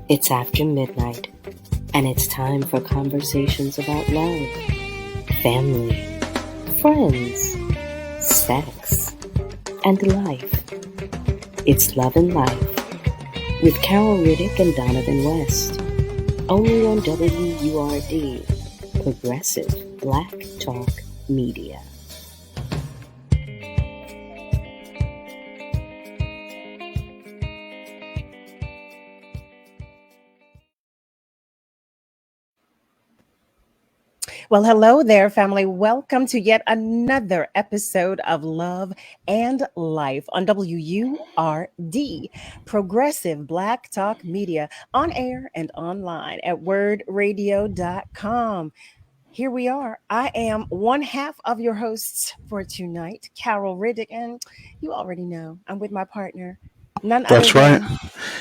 It's after midnight, and it's time for conversations about love, family, friends, sex, and life. It's Love and Life with Carol Riddick and Donavan West, only on WURD, Progressive Black Talk Media. Well, hello there, family. Welcome to yet another episode of Love and Life on WURD, Progressive Black Talk Media, on air and online at wordradio.com. Here we are. I am one half of your hosts for tonight, Carol Riddick, and you already know I'm with my partner, none other That's right. than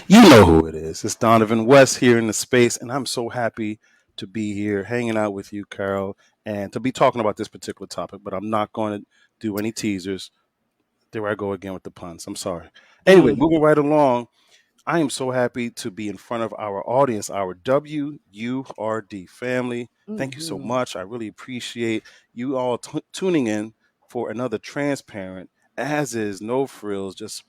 You know who it is. It's Donavan West here in the space, and I'm so happy to be here hanging out with you, Carol, and to be talking about this particular topic, but I'm not going to do any teasers. There I go again with the puns. I'm sorry. Anyway, moving right along, I am so happy to be in front of our audience, our WURD family. Thank you so Mhm. much. I really appreciate you all tuning in for another transparent, as is, no frills, just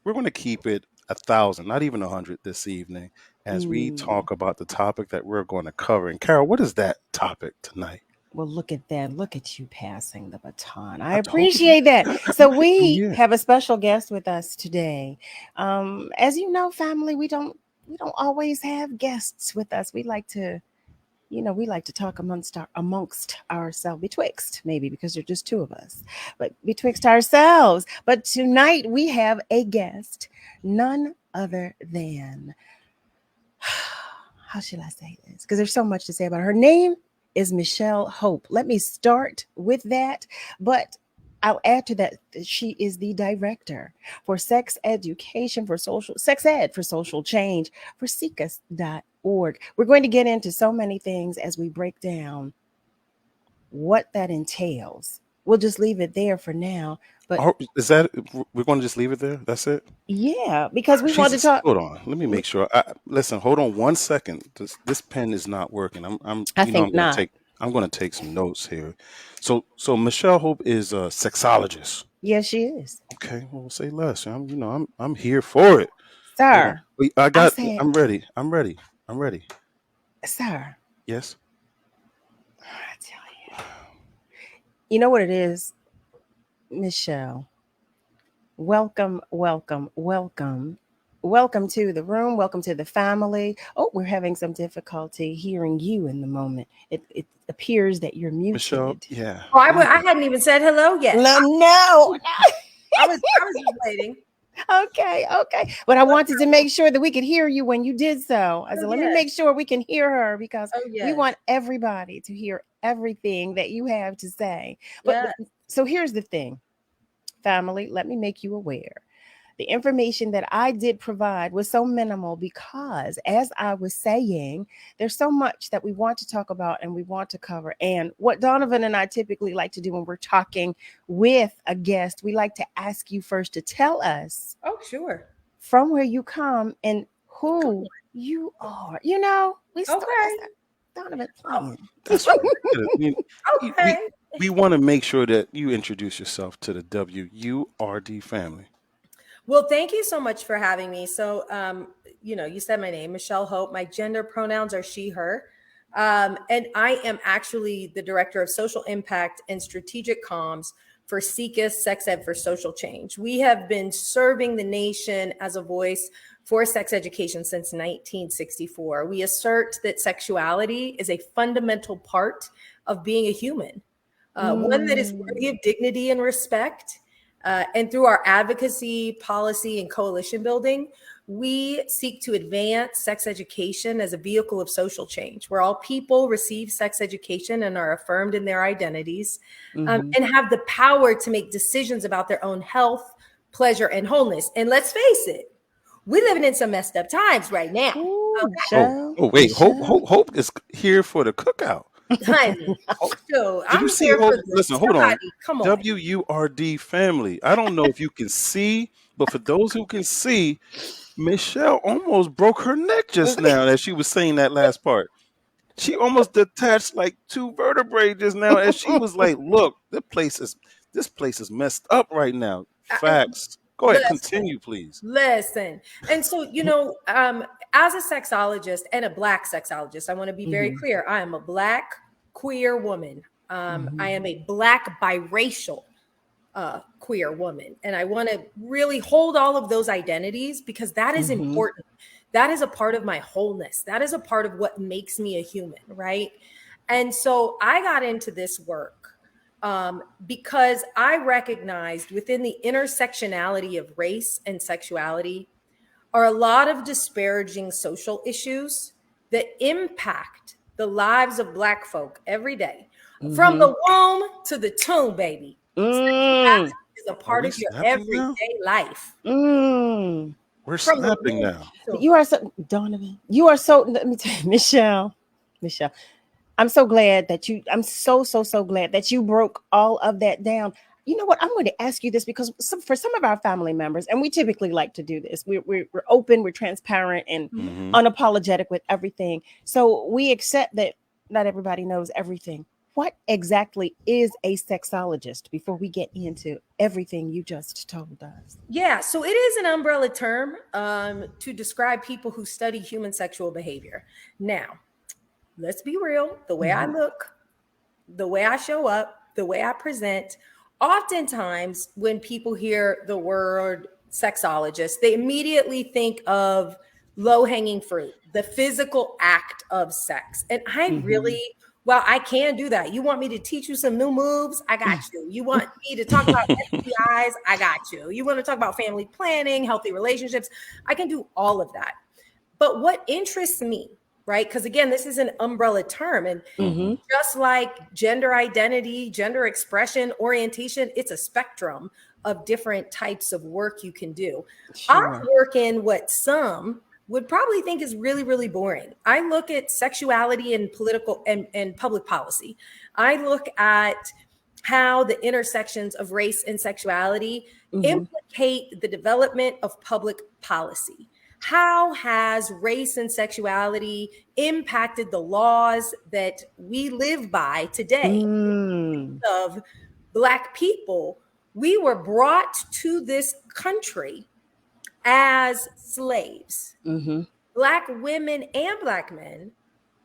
we're going to keep it 1,000, not even 100 this evening, as we Mm. talk about the topic that we're going to cover. And Carol, what is that topic tonight? Well, look at that. Look at you passing the baton. I I told you. appreciate that. So I'm we here. have a special guest with us today. As you know, family, we don't always have guests with us. We like to, we like to talk amongst ourselves, betwixt maybe because there's just two of us, but betwixt ourselves. But tonight we have a guest, none other than how should I say this? Because there's so much to say about her. Her name is Michelle Hope. Let me start with that. But I'll add to that she is the director for sex ed for social change for SeekUs.org. We're going to get into so many things as we break down what that entails. We'll just leave it there for now. But Oh, is that we're going to just leave it there? That's it? yeah, because we want to Jesus, talk. hold on. Let me make sure. Listen, hold on 1 second. This pen is not working. I I'm think going to not. take. I'm going to take some notes here. So Michelle Hope is a sexologist. Yes, she is. Okay, well, say less. I'm here for it. Hold on. Sir, Wait, I said, I'm ready. I'm ready. I'm ready. sir, Yes. I tell you know what it is, Michelle. Welcome, welcome, welcome. Welcome to the room. Welcome to the family. Oh, we're having some difficulty hearing you in the moment. It appears that you're Michelle, muted. yeah. Oh, There you I go. hadn't even said hello yet. No, no. I was just waiting. Okay, okay. But I wanted to make sure that we could hear you when you did so. I Oh said, let me yes. make sure we can hear her because Oh we yes. want everybody to hear everything that you have to say. But Yes. so here's the thing, family, let me make you aware. The information that I did provide was so minimal because, as I was saying, there's so much that we want to talk about and we want to cover. And what Donovan and I typically like to do when we're talking with a guest, we like to ask you first to tell us Oh sure. from where you come and Come who you are. You know, we on. start Okay. that's Donovan Oh, playing. That's right. okay. We want to make sure that you introduce yourself to the WURD family. Well, thank you so much for having me. So, you said my name, Michelle Hope. My gender pronouns are she, her. And I am actually the director of social impact and strategic comms for SeekUs Sex Ed for Social Change. We have been serving the nation as a voice for sex education since 1964. We assert that sexuality is a fundamental part of being a human, one that is worthy of dignity and respect. And through our advocacy, policy, and coalition building, we seek to advance sex education as a vehicle of social change, where all people receive sex education and are affirmed in their identities, Mm-hmm. and have the power to make decisions about their own health, pleasure, and wholeness. And let's face it, we're living in some messed up times right now. Ooh, Oh, Michelle, oh, wait. Michelle. Hope is here for the cookout. Honey, Hope, so did I'm you see here Hope? for the Listen, hold on. study. Come on. WURD family. I don't know if you can see, But for those who can see, Michelle almost broke her neck just now as she was saying that last part. She almost detached like 2 vertebrae just now as she was like, "Look, this place is messed up right now." Facts. Go ahead, Listen, continue, please. listen. And so, as a sexologist and a Black sexologist, I want to be very clear. I am a Black queer woman. I am a Black biracial queer woman. And I want to really hold all of those identities because that is important. That is a part of my wholeness. That is a part of what makes me a human, right? And so I got into this work because I recognized within the intersectionality of race and sexuality are a lot of disparaging social issues that impact the lives of Black folk every day. From the womb to the tomb, baby. Sexuality is a Are part we of your snapping now? everyday life. We're From the snapping womb now. to You are so, Donovan. You are so. Let me tell you, Michelle. I'm so glad that you. I'm so glad that you broke all of that down. You know what? I'm going to ask you this because for some of our family members, and we typically like to do this. We're open, we're transparent, and unapologetic with everything. So we accept that not everybody knows everything. What exactly is a sexologist before we get into everything you just told us? Yeah, so it is an umbrella term to describe people who study human sexual behavior. Now, let's be real. The way I look, the way I show up, the way I present, oftentimes when people hear the word sexologist, they immediately think of low-hanging fruit, the physical act of sex. And I really, well, I can do that. You want me to teach you some new moves? I got you. You want me to talk about STIs? I got you. You want to talk about family planning, healthy relationships? I can do all of that. But what interests me, right? Because again, this is an umbrella term. And just like gender identity, gender expression, orientation, it's a spectrum of different types of work you can do. Sure. I work in what some would probably think is really, really boring. I look at sexuality and political and public policy. I look at how the intersections of race and sexuality implicate the development of public policy. How has race and sexuality impacted the laws that we live by today? Of Black people, we were brought to this country as slaves. Black women and Black men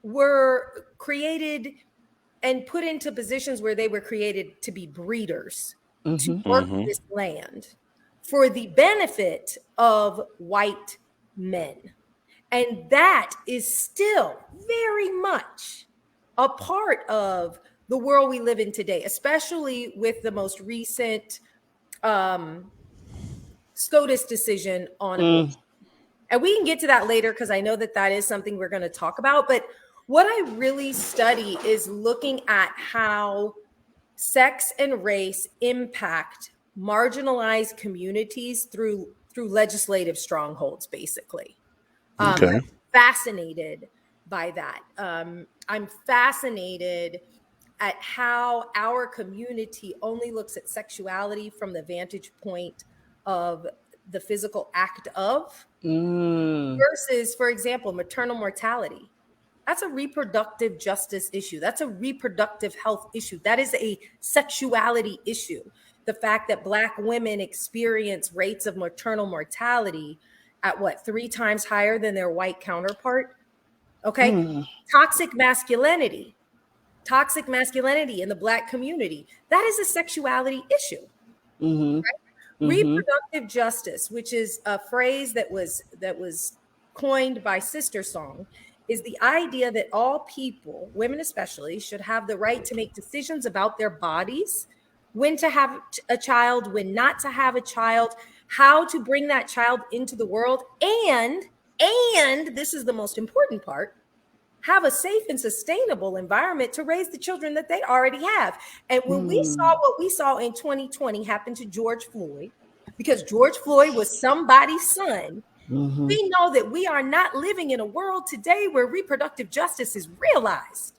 were created and put into positions where they were created to be breeders, to work this land for the benefit of white men. And that is still very much a part of the world we live in today, especially with the most recent SCOTUS decision on abortion. And we can get to that later because I know that that is something we're going to talk about. But what I really study is looking at how sex and race impact marginalized communities through legislative strongholds, basically. Okay. I'm fascinated by that. I'm fascinated at how our community only looks at sexuality from the vantage point of the physical act of versus, for example, maternal mortality. That's a reproductive justice issue. That's a reproductive health issue. That is a sexuality issue. The fact that Black women experience rates of maternal mortality at 3 times higher than their white counterpart. Okay. Toxic masculinity in the Black community. That is a sexuality issue. Right? Reproductive justice, which is a phrase that was coined by Sister Song, is the idea that all people, women especially, should have the right to make decisions about their bodies, when to have a child, when not to have a child, how to bring that child into the world, and this is the most important part, have a safe and sustainable environment to raise the children that they already have. And when we saw what we saw in 2020 happen to George Floyd, because George Floyd was somebody's son, we know that we are not living in a world today where reproductive justice is realized.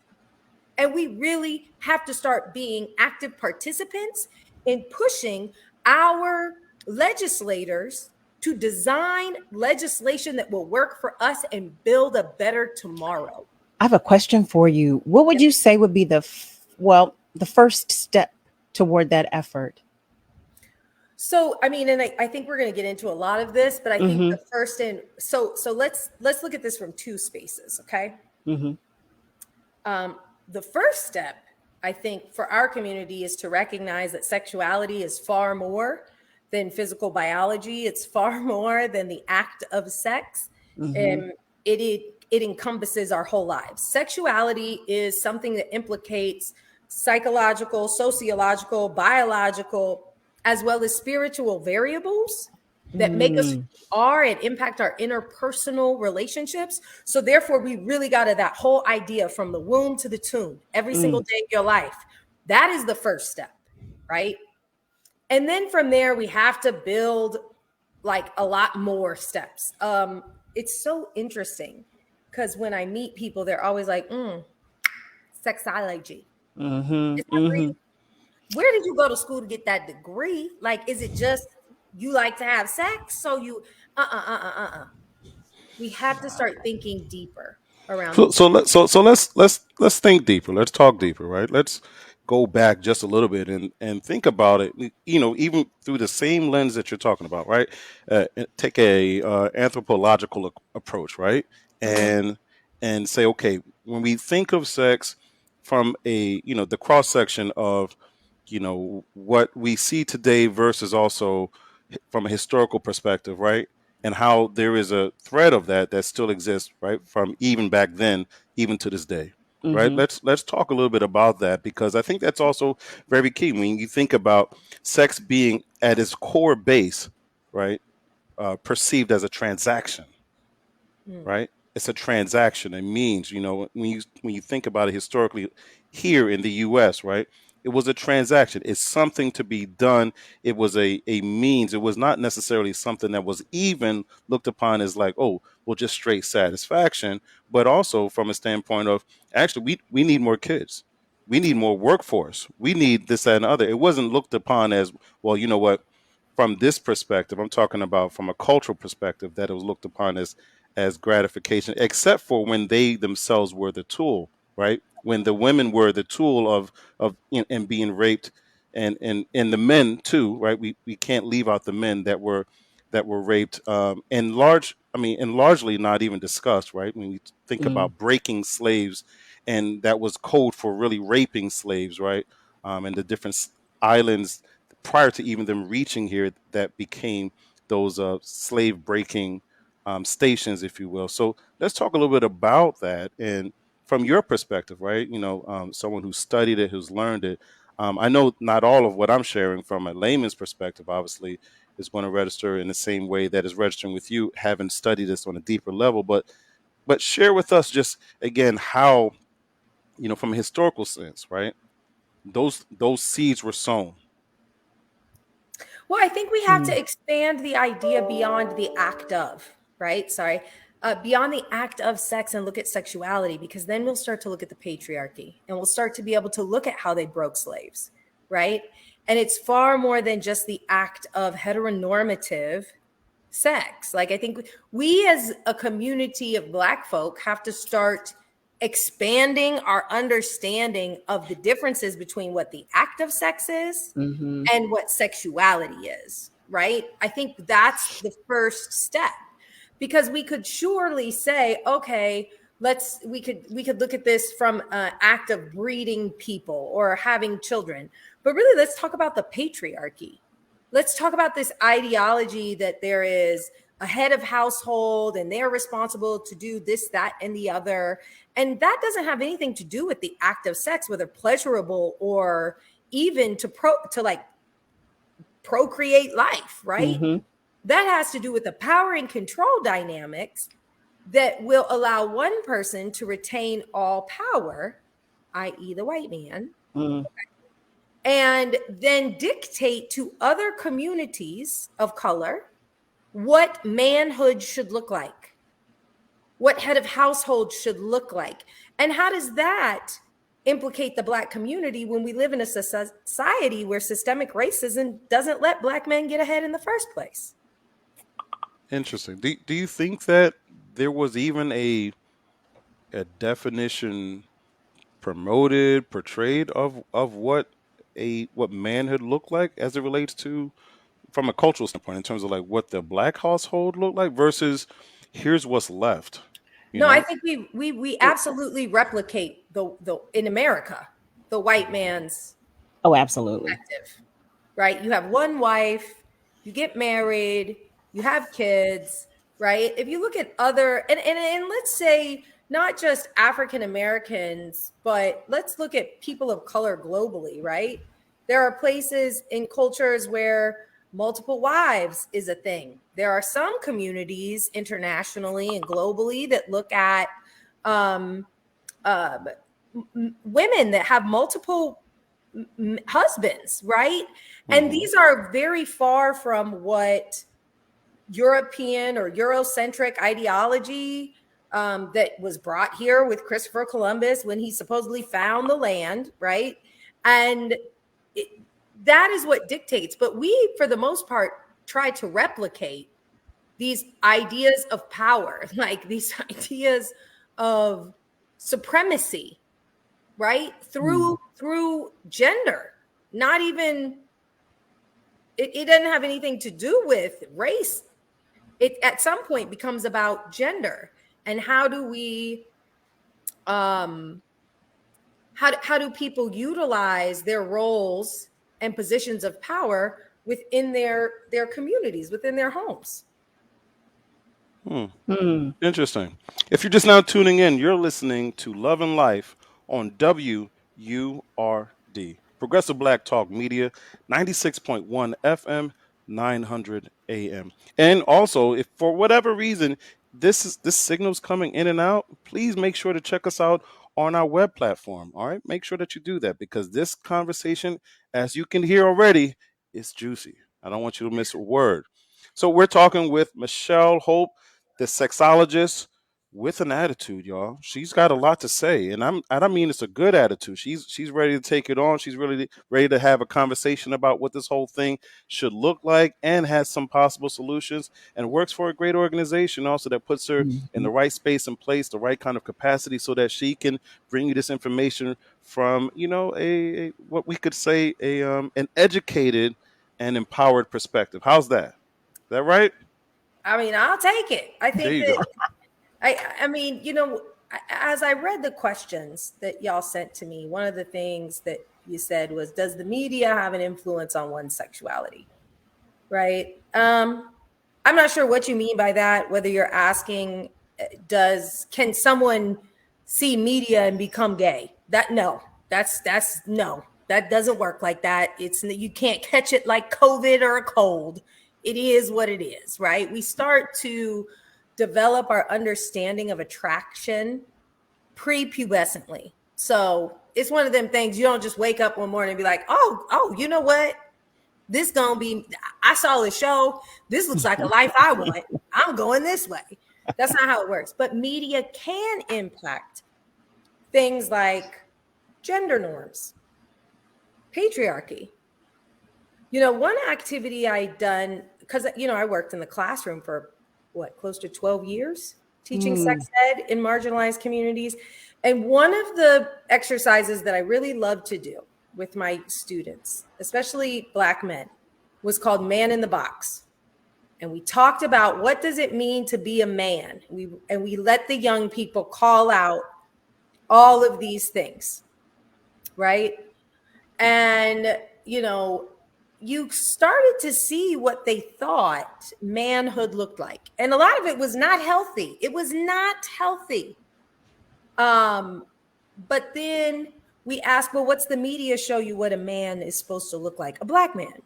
And we really have to start being active participants in pushing our legislators to design legislation that will work for us and build a better tomorrow. I have a question for you. What would you say would be the first step toward that effort? So, I mean, and I think we're going to get into a lot of this, but I think Mm-hmm. the first and so let's look at this from two spaces, okay? Mm-hmm. The first step, I think, for our community is to recognize that sexuality is far more than physical biology. It's far more than the act of sex. Mm-hmm. Um, it encompasses our whole lives. Sexuality is something that implicates psychological, sociological, biological, as well as spiritual variables that make us who Mm-hmm. we are and impact our interpersonal relationships. So therefore, we really got to that whole idea from the womb to the tomb, every single day of your life. That is the first step, right? And then from there, we have to build like a lot more steps. It's so interesting because when I meet people, they're always like, sexology. Mm-hmm. Is that real? Mm-hmm. Where did you go to school to get that degree? Like, is it just you like to have sex? So you, we have to start thinking deeper around So these. let's think deeper. Let's talk deeper, right? Let's go back just a little bit and think about it. You know, even through the same lens that you're talking about, right? Take a anthropological approach, right? Mhm. And say, okay, when we think of sex from a the cross section of what we see today versus also from a historical perspective, right? And how there is a thread of that still exists, right? From even back then, even to this day, right? Mm-hmm. Let's talk a little bit about that because I think that's also very key when you think about sex being at its core base, right? Perceived as a transaction, Mm. right? It's a transaction. It means, when you think about it historically here in the US, right? It was a transaction. It's something to be done. It was a means. It was not necessarily something that was even looked upon as like, oh, well, just straight satisfaction, but also from a standpoint of actually we need more kids. We need more workforce. We need this, that, and other. It wasn't looked upon as, well, you know what, from this perspective, I'm talking about from a cultural perspective, that it was looked upon as gratification, except for when they themselves were the tool, right? When the women were the tool and being raped, and the men too, right? We can't leave out the men that were raped, and largely not even discussed, right? When you think Mm-hmm. about breaking slaves, and that was code for really raping slaves, right? And the different islands prior to even them reaching here that became those slave breaking stations, if you will. So let's talk a little bit about that, and from your perspective, right? Someone who studied it, who's learned it. I know not all of what I'm sharing from a layman's perspective, obviously, is going to register in the same way that is registering with you, having studied this on a deeper level. But share with us just again how, from a historical sense, right? Those seeds were sown. Well, I think we have to expand the idea beyond the act of, right? Sorry. Beyond the act of sex and look at sexuality, because then we'll start to look at the patriarchy and we'll start to be able to look at how they broke slaves, right? And it's far more than just the act of heteronormative sex. Like, I think we as a community of Black folk have to start expanding our understanding of the differences between what the act of sex is Mm-hmm. and what sexuality is, right? I think that's the first step, because we could surely say, okay, we could look at this from an act of breeding people or having children, but really let's talk about the patriarchy. Let's talk about this ideology that there is a head of household and they're responsible to do this, that, and the other. And that doesn't have anything to do with the act of sex, whether pleasurable or even to like procreate life, right? Mm-hmm. That has to do with the power and control dynamics that will allow one person to retain all power, i.e., the white man, Mm-hmm. and then dictate to other communities of color what manhood should look like, what head of household should look like. And how does that implicate the Black community when we live in a society where systemic racism doesn't let Black men get ahead in the first place? Interesting. Do you think that there was even a definition promoted, portrayed of what manhood looked like as it relates to, from a cultural standpoint, in terms of like what the Black household looked like versus here's what's left, you No, I know? think we absolutely replicate the in America, the white man's Oh, absolutely. perspective, right? You have one wife, you get married, you have kids, right? If you look at other and let's say not just African Americans, but let's look at people of color globally, right? There are places in cultures where multiple wives is a thing. There are some communities internationally and globally that look at women that have multiple husbands, right? And these are very far from what European or Eurocentric ideology that was brought here with Christopher Columbus when he supposedly found the land, right? And that is what dictates. But we, for the most part, try to replicate these ideas of power, like these ideas of supremacy, right? Through gender. Not even, it doesn't have anything to do with race. It at some point becomes about gender. And how do we how do people utilize their roles and positions of power within their communities, within their homes? Interesting. If you're just now tuning in, you're listening to Love and Life on WURD, Progressive Black Talk Media, 96.1 FM, 900 AM. And also, if for whatever reason this signal's coming in and out, please make sure to check us out on our web platform. All right, make sure that you do that, because this conversation, as you can hear already, is juicy. I don't want you to miss a word. So we're talking with Michelle Hope, the sexologist, with an attitude, y'all. She's got a lot to say, and I don't mean it's a good attitude. She's ready to take it on. She's really ready to have a conversation about what this whole thing should look like, and has some possible solutions, and works for a great organization also that puts her in the right space and place, the right kind of capacity, so that she can bring you this information from, a what we could say an educated and empowered perspective. How's that? Is that right? I mean, I'll take it. I There think you that go. I mean, as I read the questions that y'all sent to me, one of the things that you said was, does the media have an influence on one's sexuality? Right? I'm not sure what you mean by that, whether you're asking, can someone see media and become gay? No, that doesn't work like that. You can't catch it like COVID or a cold. It is what it is, right? We start to develop our understanding of attraction prepubescently. So it's one of them things, you don't just wake up one morning and be like, oh, you know what? I saw the show. This looks like a life I want. I'm going this way. That's not how it works. But media can impact things like gender norms, patriarchy. One activity I done, because, I worked in the classroom for close to 12 years, teaching sex ed in marginalized communities. And one of the exercises that I really love to do with my students, especially Black men, was called Man in the Box. And we talked about, what does it mean to be a man? And we let the young people call out all of these things, right? And, you started to see what they thought manhood looked like. And a lot of it was not healthy. It was not healthy. But then we asked, well, what's the media show you what a man is supposed to look like? A Black man.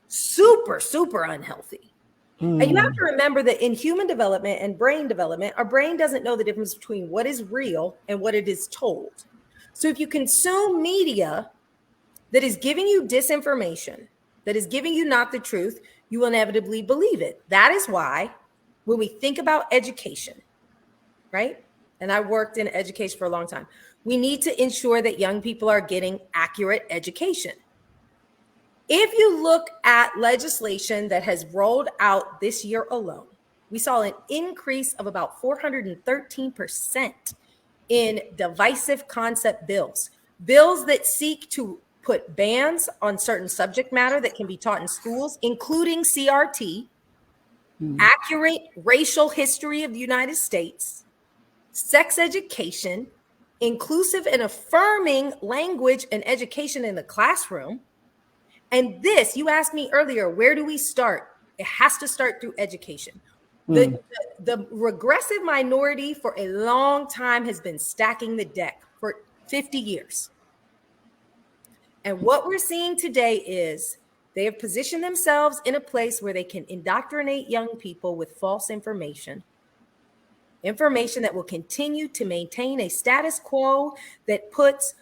Super, super unhealthy. And you have to remember that in human development and brain development, our brain doesn't know the difference between what is real and what it is told. So if you consume media that is giving you disinformation, that is giving you not the truth, you will inevitably believe it. That is why when we think about education, right? And I worked in education for a long time. We need to ensure that young people are getting accurate education. If you look at legislation that has rolled out this year alone, we saw an increase of about 413% in divisive concept bills that seek to put bans on certain subject matter that can be taught in schools, including CRT, accurate racial history of the United States, sex education, inclusive and affirming language and education in the classroom. And this, you asked me earlier, where do we start? It has to start through education. The regressive minority for a long time has been stacking the deck for 50 years. And what we're seeing today is they have positioned themselves in a place where they can indoctrinate young people with false information that will continue to maintain a status quo that puts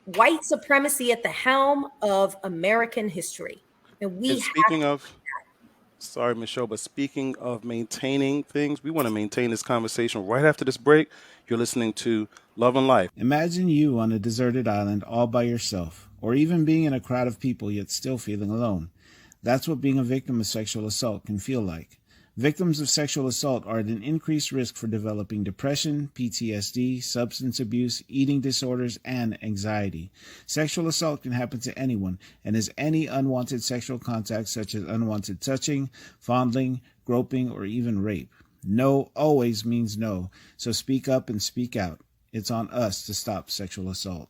white supremacy at the helm of American history. And sorry, Michelle, but speaking of maintaining things, we want to maintain this conversation right after this break. You're listening to Love and Life. Imagine you on a deserted island all by yourself, or even being in a crowd of people yet still feeling alone. That's what being a victim of sexual assault can feel like. Victims of sexual assault are at an increased risk for developing depression, PTSD, substance abuse, eating disorders, and anxiety. Sexual assault can happen to anyone, and as any unwanted sexual contact such as unwanted touching, fondling, groping, or even rape. No always means no, so speak up and speak out. It's on us to stop sexual assault.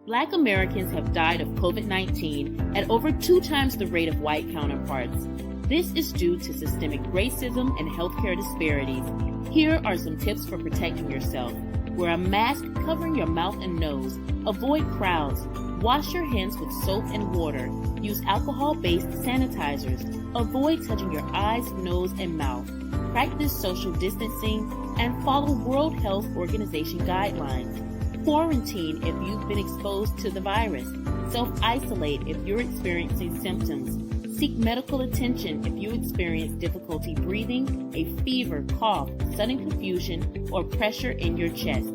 Black Americans have died of COVID-19 at over 2 times the rate of white counterparts. This is due to systemic racism and healthcare disparities. Here are some tips for protecting yourself. Wear a mask covering your mouth and nose. Avoid crowds. Wash your hands with soap and water. Use alcohol-based sanitizers. Avoid touching your eyes, nose, and mouth. Practice social distancing and follow World Health Organization guidelines. Quarantine if you've been exposed to the virus. Self-isolate if you're experiencing symptoms. Seek medical attention if you experience difficulty breathing, a fever, cough, sudden confusion, or pressure in your chest.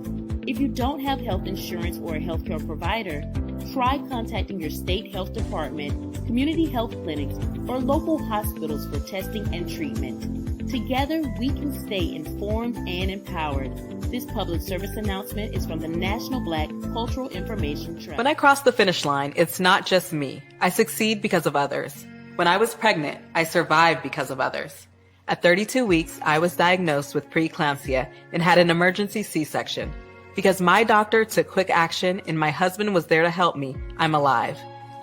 If you don't have health insurance or a healthcare provider, try contacting your state health department, community health clinics, or local hospitals for testing and treatment. Together, we can stay informed and empowered. This public service announcement is from the National Black Cultural Information Trust. When I cross the finish line, it's not just me. I succeed because of others. When I was pregnant, I survived because of others. At 32 weeks, I was diagnosed with preeclampsia and had an emergency C-section. Because my doctor took quick action and my husband was there to help me, I'm alive.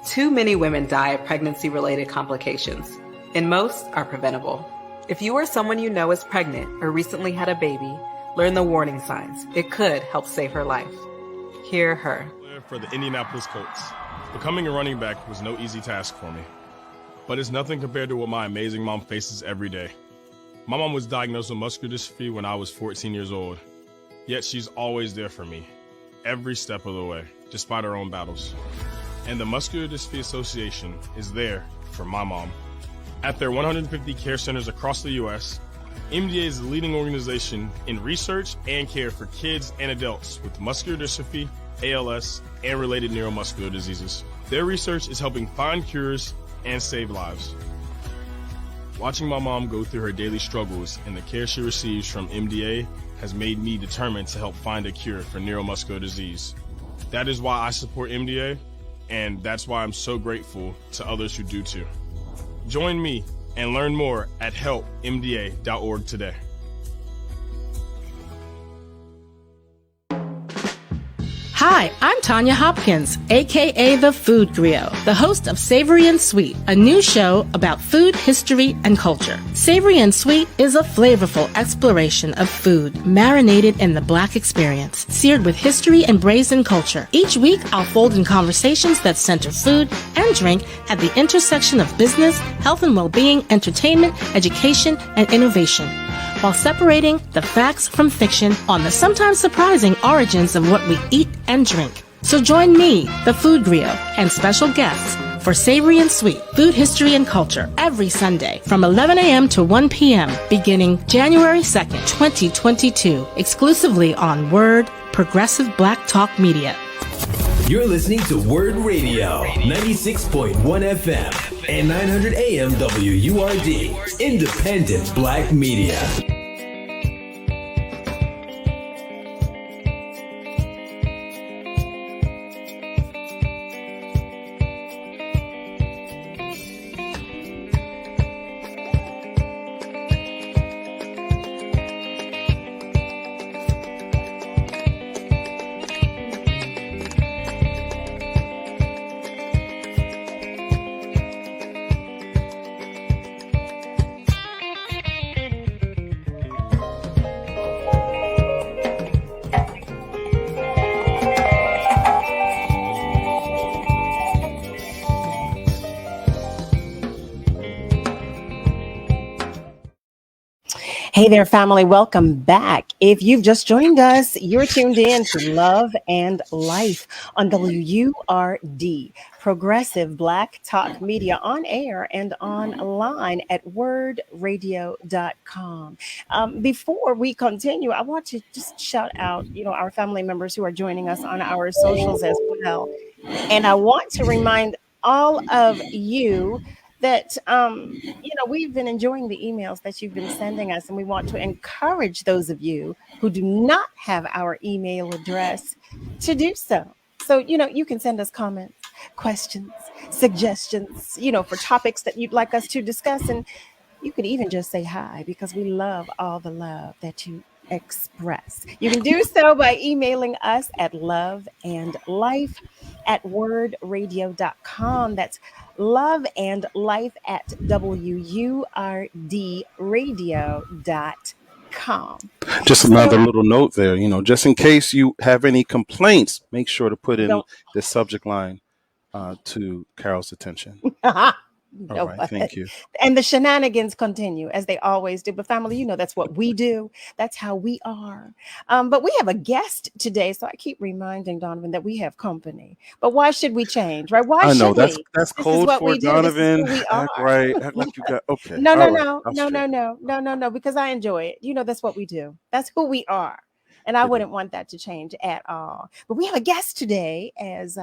Too many women die of pregnancy-related complications, and most are preventable. If you or someone you know is pregnant or recently had a baby, learn the warning signs. It could help save her life. Hear her. For the Indianapolis Colts, becoming a running back was no easy task for me. But it's nothing compared to what my amazing mom faces every day. My mom was diagnosed with muscular dystrophy when I was 14 years old. Yet she's always there for me, every step of the way, despite her own battles. And the Muscular Dystrophy Association is there for my mom. At their 150 care centers across the U.S., MDA is the leading organization in research and care for kids and adults with muscular dystrophy, ALS, and related neuromuscular diseases. Their research is helping find cures and save lives. Watching my mom go through her daily struggles and the care she receives from MDA has made me determined to help find a cure for neuromuscular disease. That is why I support MDA, and that's why I'm so grateful to others who do too. Join me and learn more at helpmda.org today. Hi, I'm Tanya Hopkins, aka The Food Griot, the host of Savory and Sweet, a new show about food, history, and culture. Savory and Sweet is a flavorful exploration of food marinated in the Black experience, seared with history and braised culture. Each week, I'll fold in conversations that center food and drink at the intersection of business, health and well-being, entertainment, education, and innovation, while separating the facts from fiction on the sometimes surprising origins of what we eat and drink. So join me, the Food Griot, and special guests for Savory and Sweet, Food History and Culture, every Sunday from 11 a.m. to 1 p.m. beginning January 2nd, 2022, exclusively on WURD, Progressive Black Talk Media. You're listening to WURD Radio, 96.1 FM and 900 AM WURD, independent Black media. Hey there, family. Welcome back. If you've just joined us, you're tuned in to Love and Life on WURD, Progressive Black Talk Media, on air and online at wordradio.com. Before we continue, I want to just shout out, our family members who are joining us on our socials as well. And I want to remind all of you that, we've been enjoying the emails that you've been sending us, and we want to encourage those of you who do not have our email address to do so. So, you can send us comments, questions, suggestions, for topics that you'd like us to discuss. And you could even just say hi, because we love all the love that you express. You can do so by emailing us at loveandlife@wordradio.com. That's loveandlife@WURDradio.com. Just another little note there, just in case you have any complaints, make sure to put in the subject line to Carol's attention. All right, thank you. And the shenanigans continue as they always do. But family, that's what we do. That's how we are. But we have a guest today, so I keep reminding Donovan that we have company. But why should we change, right? Why I know should we? that's code for Donovan. Act right. Act like you got okay. No. Because I enjoy it. That's what we do. That's who we are, and I wouldn't want that to change at all. But we have a guest today, as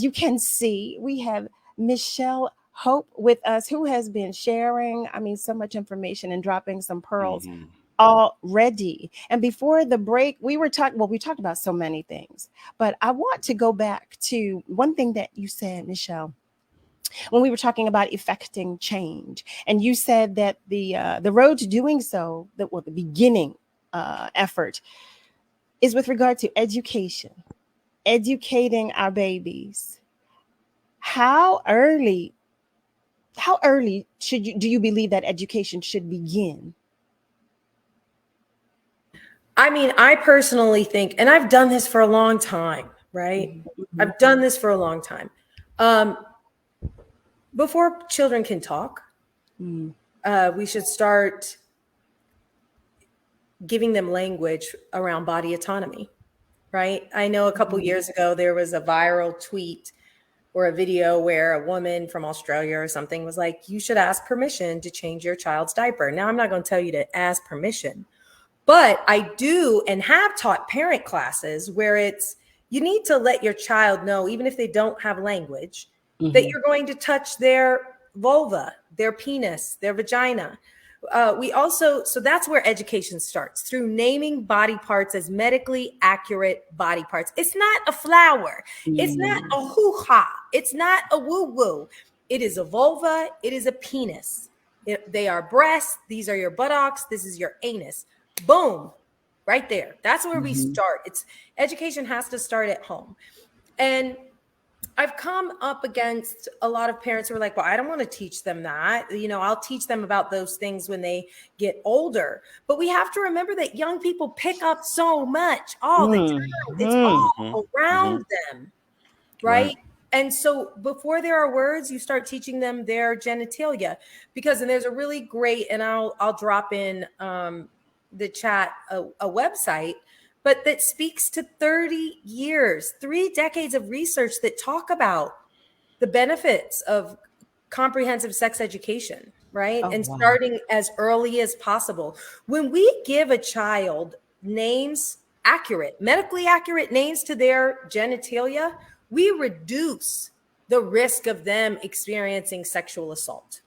you can see, we have Michelle Hope with us, who has been sharing, so much information and dropping some pearls already. And before the break, we talked about so many things, but I want to go back to one thing that you said, Michelle, when we were talking about effecting change. And you said that the road to doing so, the beginning effort, is with regard to education, educating our babies. How early do you believe that education should begin? I personally think, and I've done this for a long time, right? Mm-hmm. I've done this for a long time. Before children can talk, we should start giving them language around body autonomy, right? I know a couple years ago, there was a viral tweet or a video where a woman from Australia or something was like, you should ask permission to change your child's diaper. Now, I'm not going to tell you to ask permission, but I do and have taught parent classes where you need to let your child know, even if they don't have language, that you're going to touch their vulva, their penis, their vagina. So that's where education starts, through naming body parts as medically accurate body parts. It's not a flower. It's not a hoo-ha. It's not a woo-woo. It is a vulva. It is a penis. They are breasts. These are your buttocks. This is your anus. Boom. Right there. That's where we start. Education has to start at home. And I've come up against a lot of parents who are like, well, I don't want to teach them that. I'll teach them about those things when they get older. But we have to remember that young people pick up so much all the time. It's all around them, right? And so before there are words, you start teaching them their genitalia. And there's a really great, and I'll drop in the chat a website, but that speaks to 30 years, 3 decades of research that talk about the benefits of comprehensive sex education, right? Oh, And wow. starting as early as possible. When we give a child names, medically accurate names to their genitalia, we reduce the risk of them experiencing sexual assault.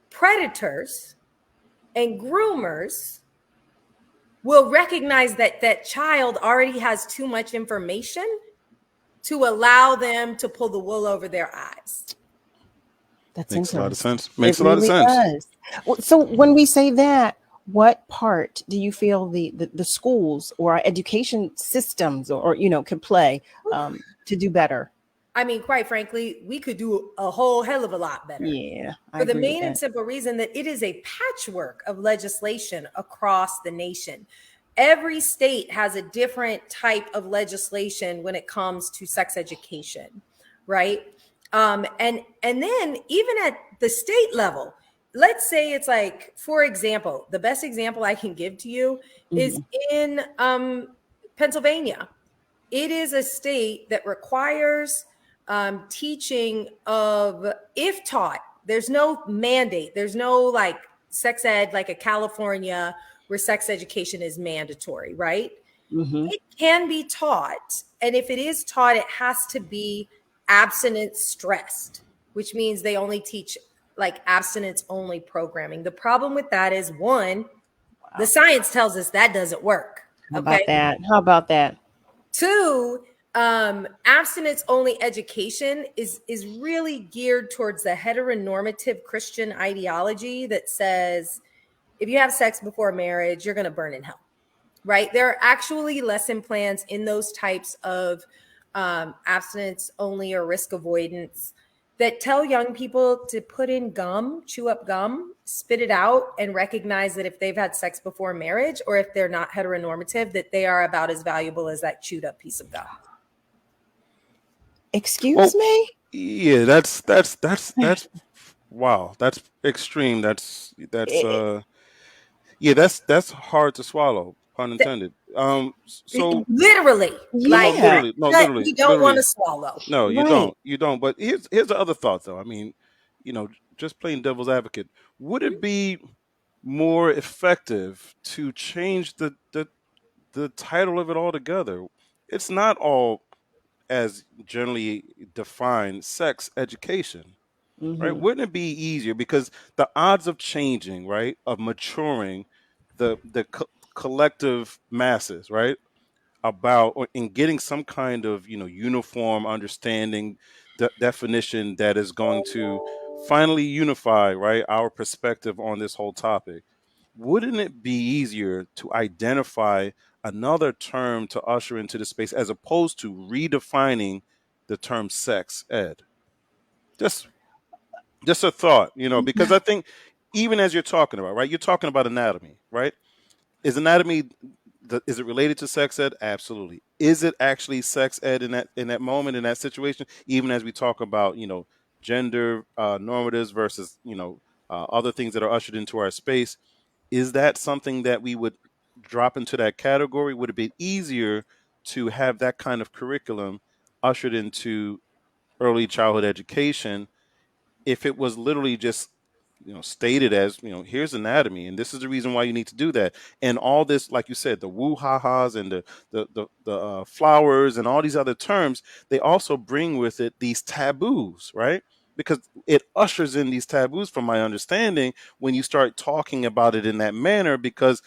Predators and groomers will recognize that that child already has too much information to allow them to pull the wool over their eyes. That's Makes a lot of interesting. sense. Makes It a lot of really sense. does. So when we say that, what part do you feel the schools or our education systems or could play to do better? I mean, quite frankly, we could do a whole hell of a lot better. Yeah, For the main and simple reason that it is a patchwork of legislation across the nation. Every state has a different type of legislation when it comes to sex education, right? And then even at the state level, let's say it's like, for example, the best example I can give to you is in Pennsylvania. It is a state that requires teaching of, if taught, there's no mandate, there's no like sex ed like a California where sex education is mandatory, right? It can be taught, and if it is taught, it has to be abstinence stressed, which means they only teach like abstinence only programming. The problem with that is, one, the science tells us that doesn't work. How about that? Two, abstinence only education is really geared towards the heteronormative Christian ideology that says if you have sex before marriage, you're going to burn in hell, right? There are actually lesson plans in those types of abstinence only or risk avoidance that tell young people to put in gum, chew up gum, spit it out, and recognize that if they've had sex before marriage or if they're not heteronormative, that they are about as valuable as that chewed up piece of gum. Excuse me? Yeah, that's wow. That's extreme. That's hard to swallow, pun intended. So literally, like literally, you don't want to swallow. No, you don't. But here's the other thought, though. I mean, just playing devil's advocate, would it be more effective to change the title of it altogether? It's not all as generally defined sex education, right? Wouldn't it be easier, because the odds of changing, right, of maturing the collective masses, right, about or in getting some kind of uniform understanding, definition that is going to finally unify, right, our perspective on this whole topic? Wouldn't it be easier to identify another term to usher into the space as opposed to redefining the term sex ed? Just a thought, because I think even as you're talking about, right, you're talking about anatomy, right? Is anatomy, is it related to sex ed? Absolutely. Is it actually sex ed in that moment, in that situation? Even as we talk about, gender normatives versus, other things that are ushered into our space, is that something that we would drop into that category? Would it be easier to have that kind of curriculum ushered into early childhood education if it was literally just stated as, here's anatomy and this is the reason why you need to do that, and all this, like you said, the woo ha ha's and the flowers and all these other terms, they also bring with it these taboos, right? Because it ushers in these taboos, from my understanding, when you start talking about it in that manner, because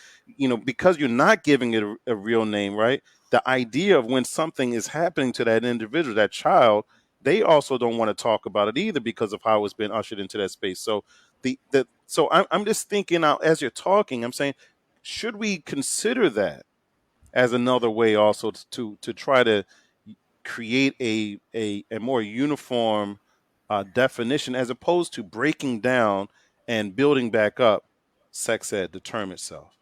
because you're not giving it a real name, right? The idea of when something is happening to that individual, that child, they also don't want to talk about it either because of how it's been ushered into that space. So so I'm just thinking out as you're talking, I'm saying, should we consider that as another way also to try to create a more uniform definition, as opposed to breaking down and building back up sex ed, the term itself?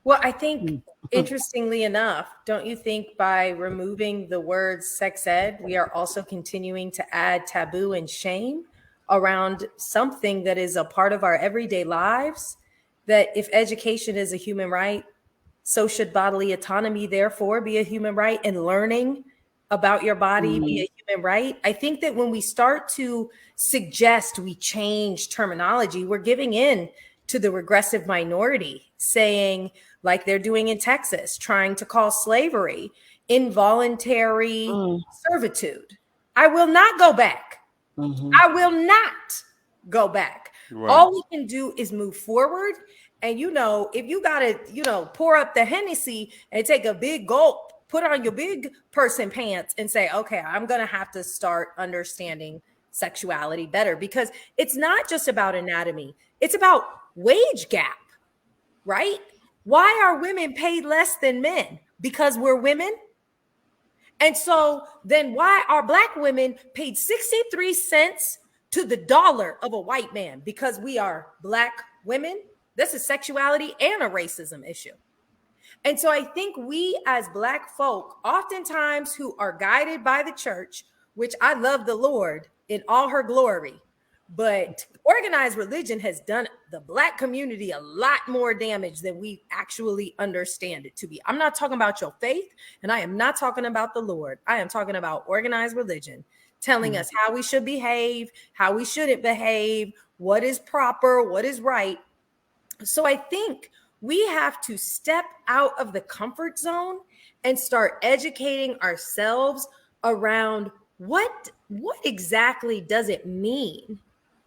Well, I think, interestingly enough, don't you think by removing the word sex ed, we are also continuing to add taboo and shame around something that is a part of our everyday lives? That if education is a human right, so should bodily autonomy therefore be a human right, and learning about your body be a human right. I think that when we start to suggest we change terminology, we're giving in to the regressive minority, saying, like they're doing in Texas, trying to call slavery involuntary servitude. I will not go back. I will not go back. Right. All we can do is move forward. And, if you got to, pour up the Hennessy and take a big gulp, put on your big person pants and say, okay, I'm going to have to start understanding sexuality better, because it's not just about anatomy. It's about wage gap, right? Why are women paid less than men? Because we're women. And so then why are Black women paid 63 cents to the dollar of a white man? Because we are Black women. This is sexuality and a racism issue. And so I think we as Black folk, oftentimes who are guided by the church, which I love the Lord in all her glory, but organized religion has done the Black community a lot more damage than we actually understand it to be. I'm not talking about your faith, and I am not talking about the Lord. I am talking about organized religion telling us how we should behave, how we shouldn't behave, what is proper, what is right. So I think we have to step out of the comfort zone and start educating ourselves around what exactly does it mean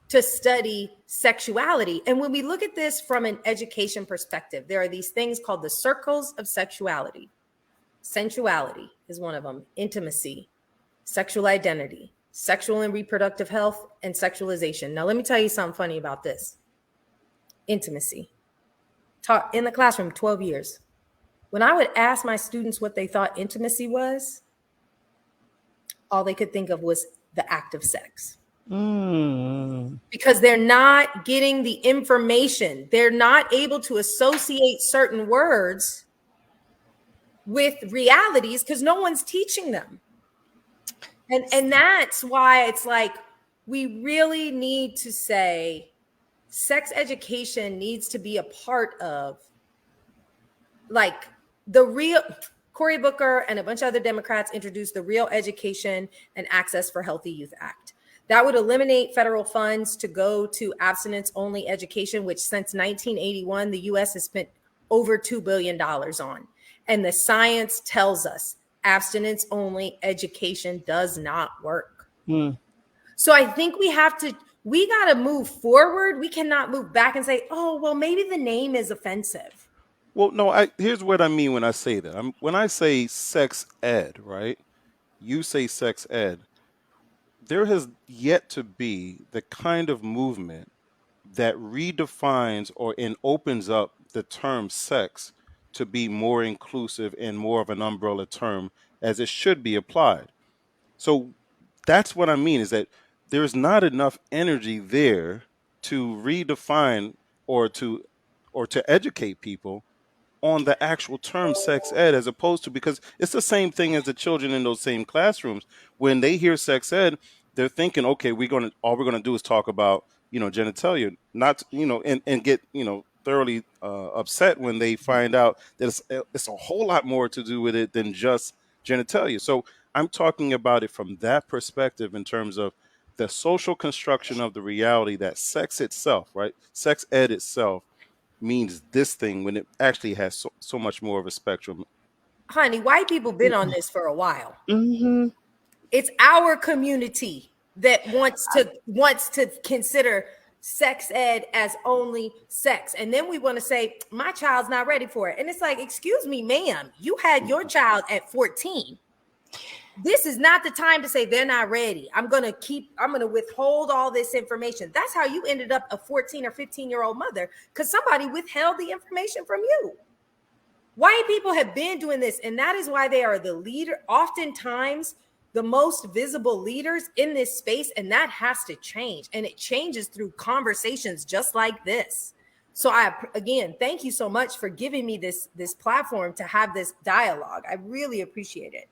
to study sexuality. And when we look at this from an education perspective, there are these things called the circles of sexuality. Sensuality is one of them, intimacy, sexual identity, sexual and reproductive health, and sexualization. Now, let me tell you something funny about this. Intimacy. Taught in the classroom 12 years. When I would ask my students what they thought intimacy was, all they could think of was the act of sex. Because they're not getting the information. They're not able to associate certain words with realities because no one's teaching them. And that's why it's like we really need to say sex education needs to be a part of, like, the real Cory Booker and a bunch of other Democrats introduced the Real Education and Access for Healthy Youth Act. That would eliminate federal funds to go to abstinence-only education, which since 1981, the U.S. has spent over $2 billion on. And the science tells us abstinence-only education does not work. So I think we got to move forward. We cannot move back and say, oh, well, maybe the name is offensive. Well, no, here's what I mean when I say that. When I say sex ed, right? You say sex ed. There has yet to be the kind of movement that redefines and opens up the term sex to be more inclusive and more of an umbrella term as it should be applied. So that's what I mean, is that there's not enough energy there to redefine or to educate people on the actual term sex ed, as opposed to, because it's the same thing as the children in those same classrooms. When they hear sex ed, they're thinking, okay, all we're gonna do is talk about, genitalia, not, and get, thoroughly upset when they find out that it's a whole lot more to do with it than just genitalia. So I'm talking about it from that perspective, in terms of the social construction of the reality that sex itself, right? Sex ed itself means this thing when it actually has so much more of a spectrum. Honey, white people been on this for a while. It's our community that wants to consider sex ed as only sex. And then we want to say, my child's not ready for it. And it's like, excuse me, ma'am, you had your child at 14. This is not the time to say they're not ready. I'm going to withhold all this information. That's how you ended up a 14 or 15-year-old mother, because somebody withheld the information from you. White people have been doing this, and that is why they are the leader, oftentimes the most visible leaders in this space, and that has to change. And it changes through conversations just like this. So again, thank you so much for giving me this platform to have this dialogue. I really appreciate it.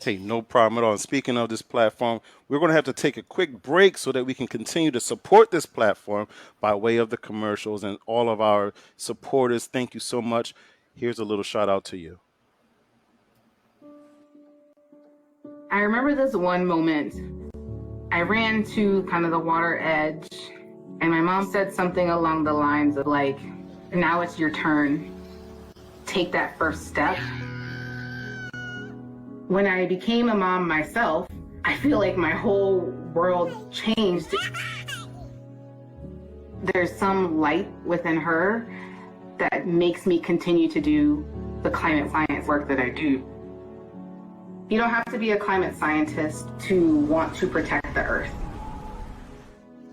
Hey, no problem at all. And speaking of this platform, we're going to have to take a quick break so that we can continue to support this platform by way of the commercials, and all of our supporters. Thank you so much. Here's a little shout out to you. I remember this one moment. I ran to kind of the water edge, and my mom said something along the lines of like, now it's your turn. Take that first step. When I became a mom myself, I feel like my whole world changed. There's some light within her that makes me continue to do the climate science work that I do. You don't have to be a climate scientist to want to protect the earth.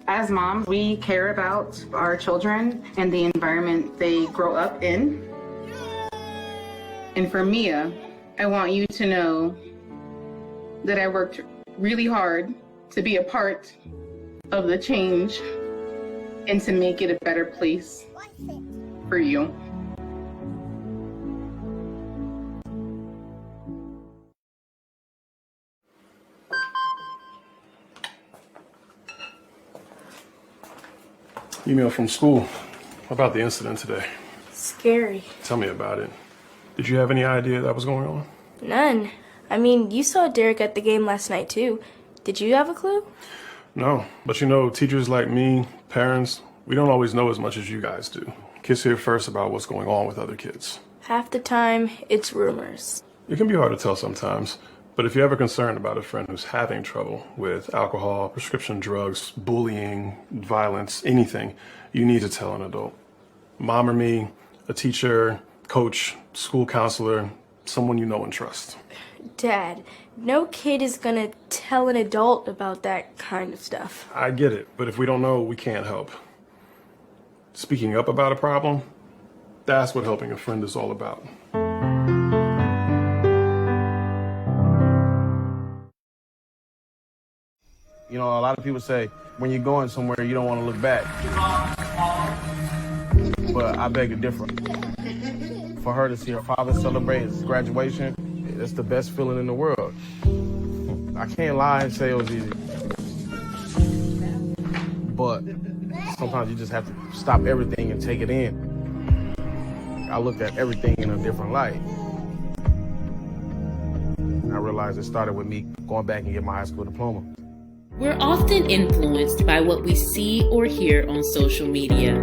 As moms, we care about our children and the environment they grow up in. And for Mia, I want you to know that I worked really hard to be a part of the change and to make it a better place for you. Email from school about the incident today. Scary. Tell me about it. Did you have any idea that was going on? None. I mean, you saw Derek at the game last night too. Did you have a clue? No, but you know, teachers like me, parents, we don't always know as much as you guys do. Kids hear first about what's going on with other kids. Half the time, it's rumors. It can be hard to tell sometimes, but if you're ever concerned about a friend who's having trouble with alcohol, prescription drugs, bullying, violence, anything, you need to tell an adult. Mom or me, a teacher, coach, school counselor, someone you know and trust. Dad, no kid is gonna tell an adult about that kind of stuff. I get it, but if we don't know, we can't help. Speaking up about a problem, that's what helping a friend is all about. You know, a lot of people say when you're going somewhere, you don't want to look back. But I beg to differ. For her to see her father celebrate his graduation, it's the best feeling in the world. I can't lie and say it was easy. But sometimes you just have to stop everything and take it in. I looked at everything in a different light. I realized it started with me going back and getting my high school diploma. We're often influenced by what we see or hear on social media.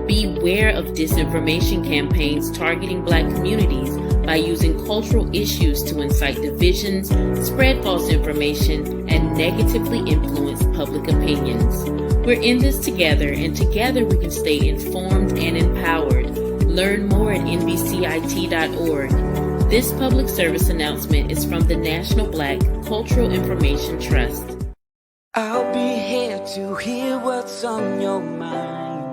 Beware of disinformation campaigns targeting Black communities by using cultural issues to incite divisions, spread false information, and negatively influence public opinions. We're in this together, and together we can stay informed and empowered. Learn more at nbcit.org. This public service announcement is from the National Black Cultural Information Trust. I'll be here to hear what's on your mind.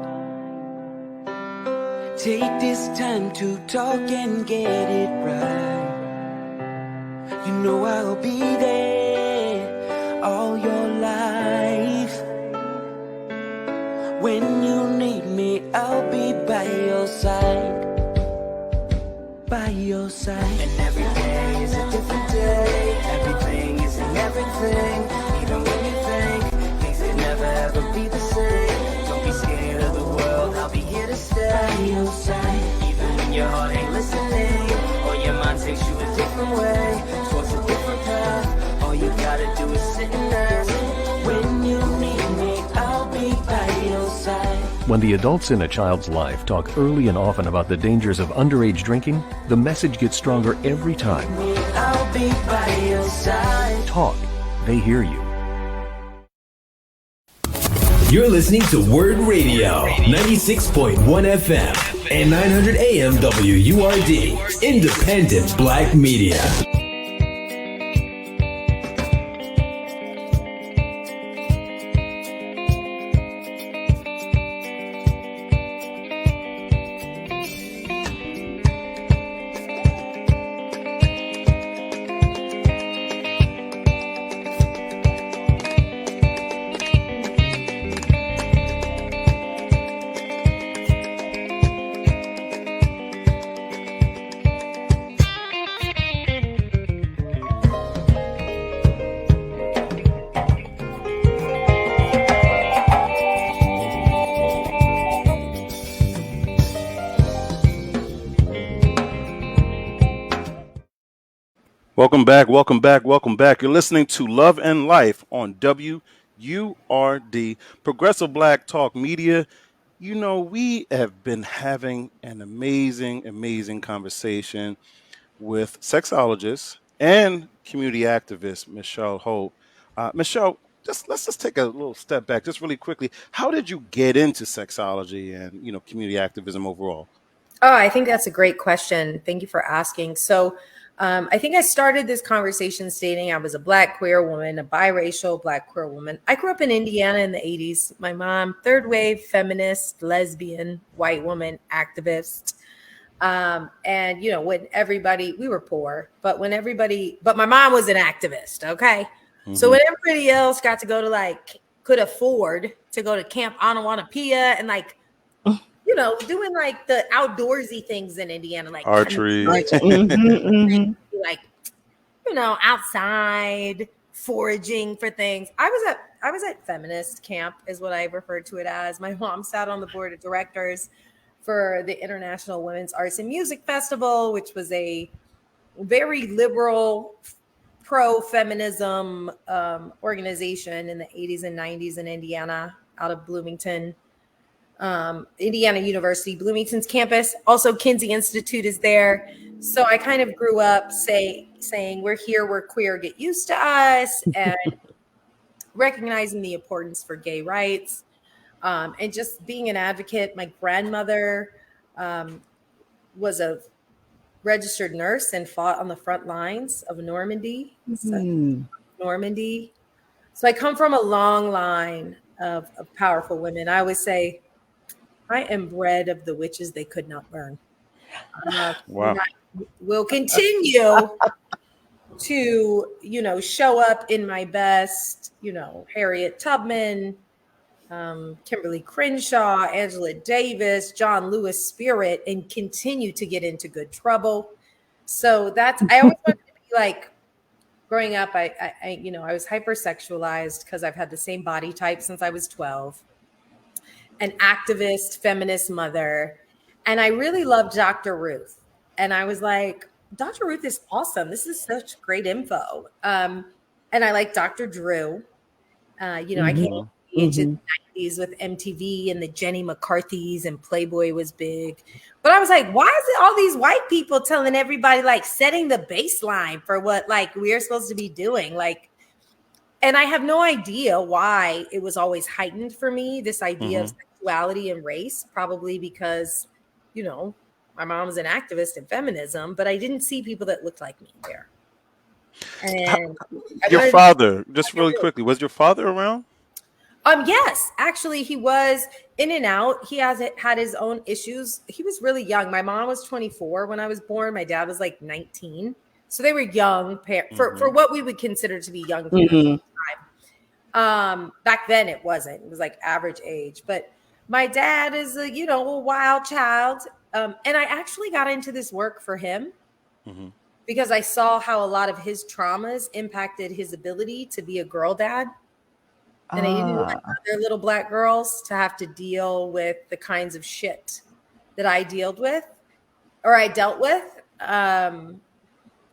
Take this time to talk and get it right. You know I'll be there all your life. When you need me, I'll be by your side. By your side. And every day is a different day. Everything is in everything. Even when you think things will never ever be the same. Don't be scared of the world, I'll be here to stay. By your side. Even when your heart ain't listening, or your mind takes you a different way, towards a different path. All you gotta do is sit and ask. When you need me, I'll be by your side. When the adults in a child's life talk early and often about the dangers of underage drinking, the message gets stronger every time. I'll be by your side. Talk. They hear you. You're listening to WURD Radio, 96.1 FM and 900 AM WURD, independent Black media. Welcome back, welcome back, welcome back. You're listening to Love and Life on WURD, Progressive Black Talk Media. You know, we have been having an amazing conversation with sexologist and community activist Michelle Hope. Michelle, let's just take a little step back, just really quickly. How did you get into sexology and community activism overall? Oh, I think that's a great question. Thank you for asking. So, I think I started this conversation stating I was a Black queer woman, a biracial Black queer woman. I grew up in Indiana in the 80s. My mom, third wave feminist, lesbian, white woman, activist. And when everybody, we were poor, but but my mom was an activist. Okay. Mm-hmm. So when everybody else got to go to could afford to go to Camp Onawanapia and doing the outdoorsy things in Indiana, like archery, outside foraging for things. I was at feminist camp, is what I referred to it as. My mom sat on the board of directors for the International Women's Arts and Music Festival, which was a very liberal, pro-feminism organization in the 80s and 90s in Indiana, out of Bloomington. Indiana University, Bloomington's campus. Also, Kinsey Institute is there. So I kind of grew up saying, we're here, we're queer, get used to us, and recognizing the importance for gay rights, and just being an advocate. My grandmother was a registered nurse and fought on the front lines of Normandy. Normandy. So I come from a long line of powerful women. I always say, I am bred of the witches they could not burn. Wow. Will continue to, show up in my best, Harriet Tubman, Kimberly Crenshaw, Angela Davis, John Lewis spirit, and continue to get into good trouble. So I always wanted to be growing up, I was hypersexualized because I've had the same body type since I was 12. An activist, feminist mother. And I really loved Dr. Ruth. And I was like, Dr. Ruth is awesome. This is such great info. And I like Dr. Drew. I came into the 90s with MTV and the Jenny McCarthy's, and Playboy was big. But I was like, why is it all these white people telling everybody, setting the baseline for what, we're supposed to be doing? And I have no idea why it was always heightened for me, this idea of sexuality and race, probably because, my mom was an activist in feminism, but I didn't see people that looked like me there. And your father, just really quickly, was your father around? Yes, actually he was in and out. He had his own issues. He was really young. My mom was 24 when I was born. My dad was 19. So they were young for what we would consider to be young parents at the time. Back then it wasn't. It was average age. But my dad is a wild child. And I actually got into this work for him because I saw how a lot of his traumas impacted his ability to be a girl dad. And I didn't want other little Black girls to have to deal with the kinds of shit that I dealt with.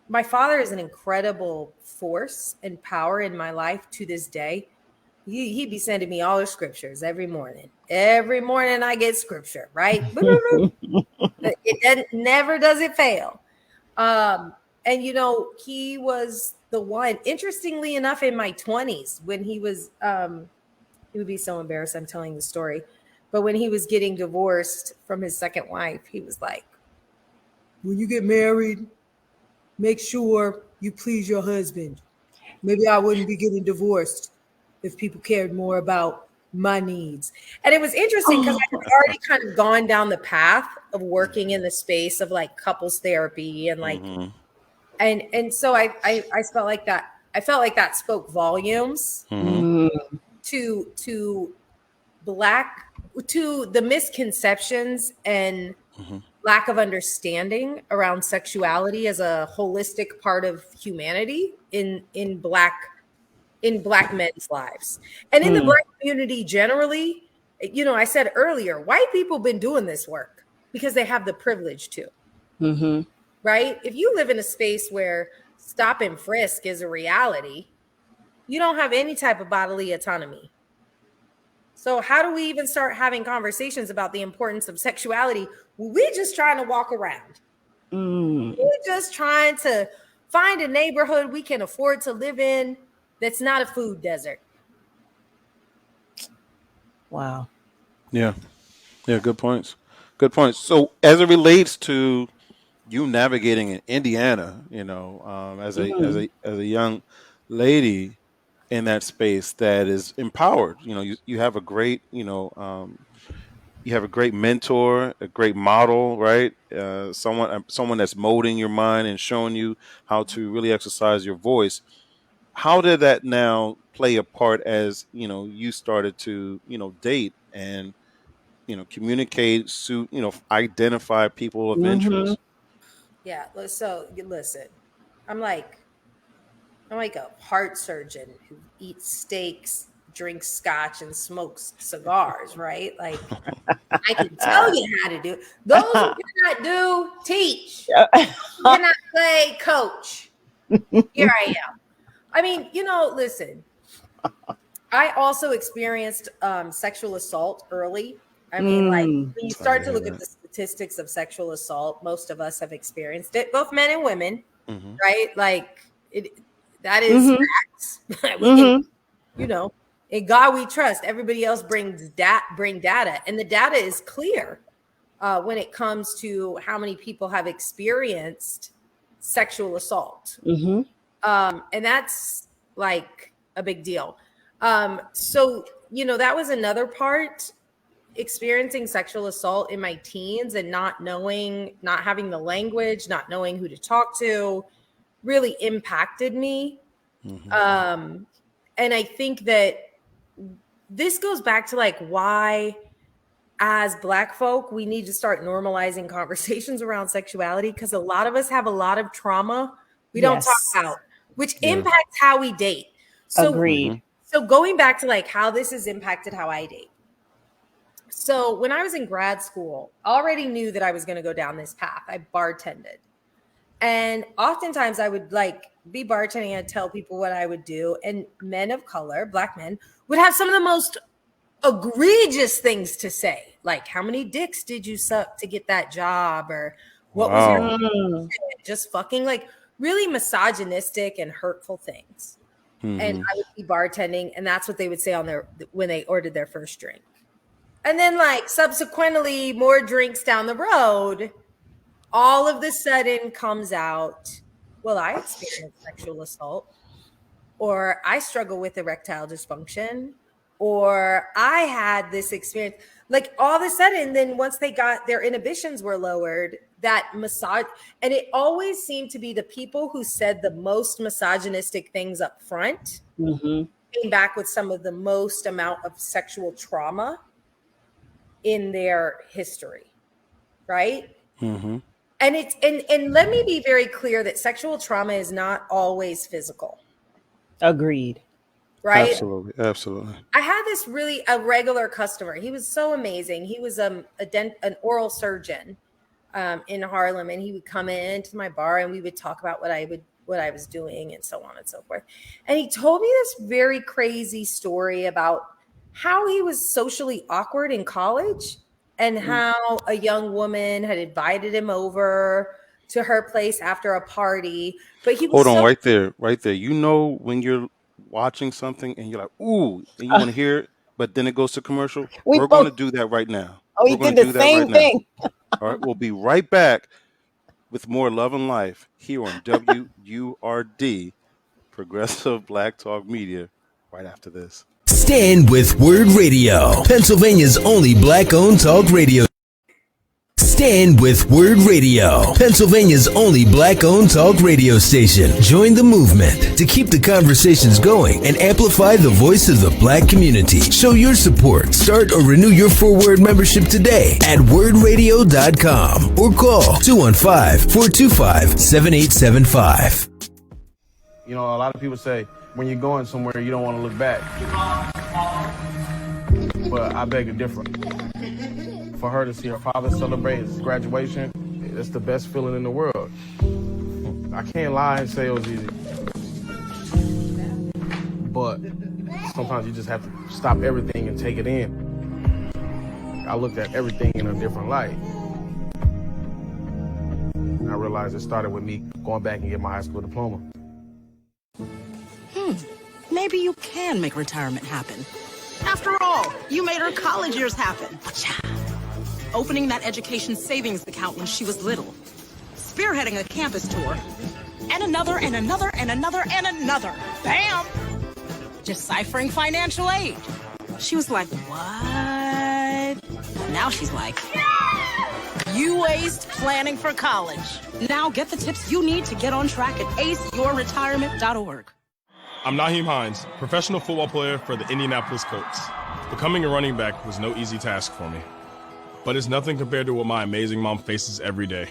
My father is an incredible force and power in my life to this day. He'd be sending me all the scriptures every morning. Every morning I get scripture, right? It never does it fail. And he was the one, interestingly enough, in my 20s when he was, he would be so embarrassed I'm telling the story, but when he was getting divorced from his second wife, he was like, when you get married, make sure you please your husband. Maybe I wouldn't be getting divorced if people cared more about my needs. And it was interesting because I had already kind of gone down the path of working in the space of couples therapy and and so I felt like that. I felt like that spoke volumes to the misconceptions and lack of understanding around sexuality as a holistic part of humanity in Black men's lives and in the Black community generally. I said earlier, white people been doing this work because they have the privilege to. Right? If you live in a space where stop and frisk is a reality, you don't have any type of bodily autonomy. So how do we even start having conversations about the importance of sexuality? We're just trying to walk around. We're just trying to find a neighborhood we can afford to live in that's not a food desert. Wow. Yeah. Good points. Good points. So as it relates to you navigating in Indiana, as a young lady in that space that is empowered, you have a great, you have a great mentor, a great model, right? Someone that's molding your mind and showing you how to really exercise your voice. How did that now play a part as you started to date and communicate, identify people of interest? Yeah. So listen, I'm like a heart surgeon who eats steaks, drinks scotch, and smokes cigars, right? Like, I can tell you how to do it. Those who cannot do, teach. Cannot play, coach. Here I am. I mean, listen, I also experienced sexual assault early. I mean, like, when you start to look at the statistics of sexual assault, most of us have experienced it, both men and women, right? Like, that is facts. We can, in God we trust. Everybody else bring data, and the data is clear when it comes to how many people have experienced sexual assault, and that's like a big deal. So that was another part. Experiencing sexual assault in my teens and not having the language, not knowing who to talk to, really impacted me. And I think that this goes back to like why, as Black folk, we need to start normalizing conversations around sexuality, because a lot of us have a lot of trauma we don't talk about, which impacts how we date. So, agreed. So going back to like how this has impacted how I date. So when I was in grad school, I already knew that I was going to go down this path. I bartended. And oftentimes I would like be bartending and tell people what I would do. And men of color, Black men, would have some of the most egregious things to say. Like, how many dicks did you suck to get that job? Or what was your just fucking, like, really misogynistic and hurtful things. And I would be bartending, and that's what they would say when they ordered their first drink. And then, like, subsequently, more drinks down the road, all of the sudden comes out, well, I experienced sexual assault, or I struggle with erectile dysfunction, or I had this experience. Like, all of a sudden, then once they got their inhibitions were lowered, that and it always seemed to be the people who said the most misogynistic things up front came back with some of the most amount of sexual trauma in their history, right? And it's and let me be very clear that sexual trauma is not always physical. Agreed. Right? Absolutely. I had this a regular customer. He was so amazing. He was an oral surgeon in Harlem, and he would come into my bar and we would talk about what I was doing and so on and so forth. And he told me this very crazy story about how he was socially awkward in college and how a young woman had invited him over to her place after a party. But he was right there. When you're watching something and you're like, ooh, and you want to hear it, but then it goes to commercial. We're going to do that right now. We did the same thing. All right, we'll be right back with more Love and Life here on WURD, Progressive Black Talk Media, right after this. Stand with WURD Radio, Pennsylvania's only Black-owned talk radio. Stand with WURD Radio, Pennsylvania's only Black-owned talk radio station. Join the movement to keep the conversations going and amplify the voice of the Black community. Show your support. Start or renew your 4WURD membership today at WURDradio.com or call 215-425-7875. You know, a lot of people say when you're going somewhere, you don't want to look back. But I beg to differ. For her to see her father celebrate his graduation, it's the best feeling in the world. I can't lie and say it was easy. But sometimes you just have to stop everything and take it in. I looked at everything in a different light. And I realized it started with me going back and getting my high school diploma. Maybe you can make retirement happen. After all, you made her college years happen. Opening that education savings account when she was little. Spearheading a campus tour. And another, and another, and another, and another. Bam! Deciphering financial aid. She was like, what? Now she's like, you waste planning for college. Now get the tips you need to get on track at aceyourretirement.org. I'm Naheem Hines, professional football player for the Indianapolis Colts. Becoming a running back was no easy task for me, but it's nothing compared to what my amazing mom faces every day.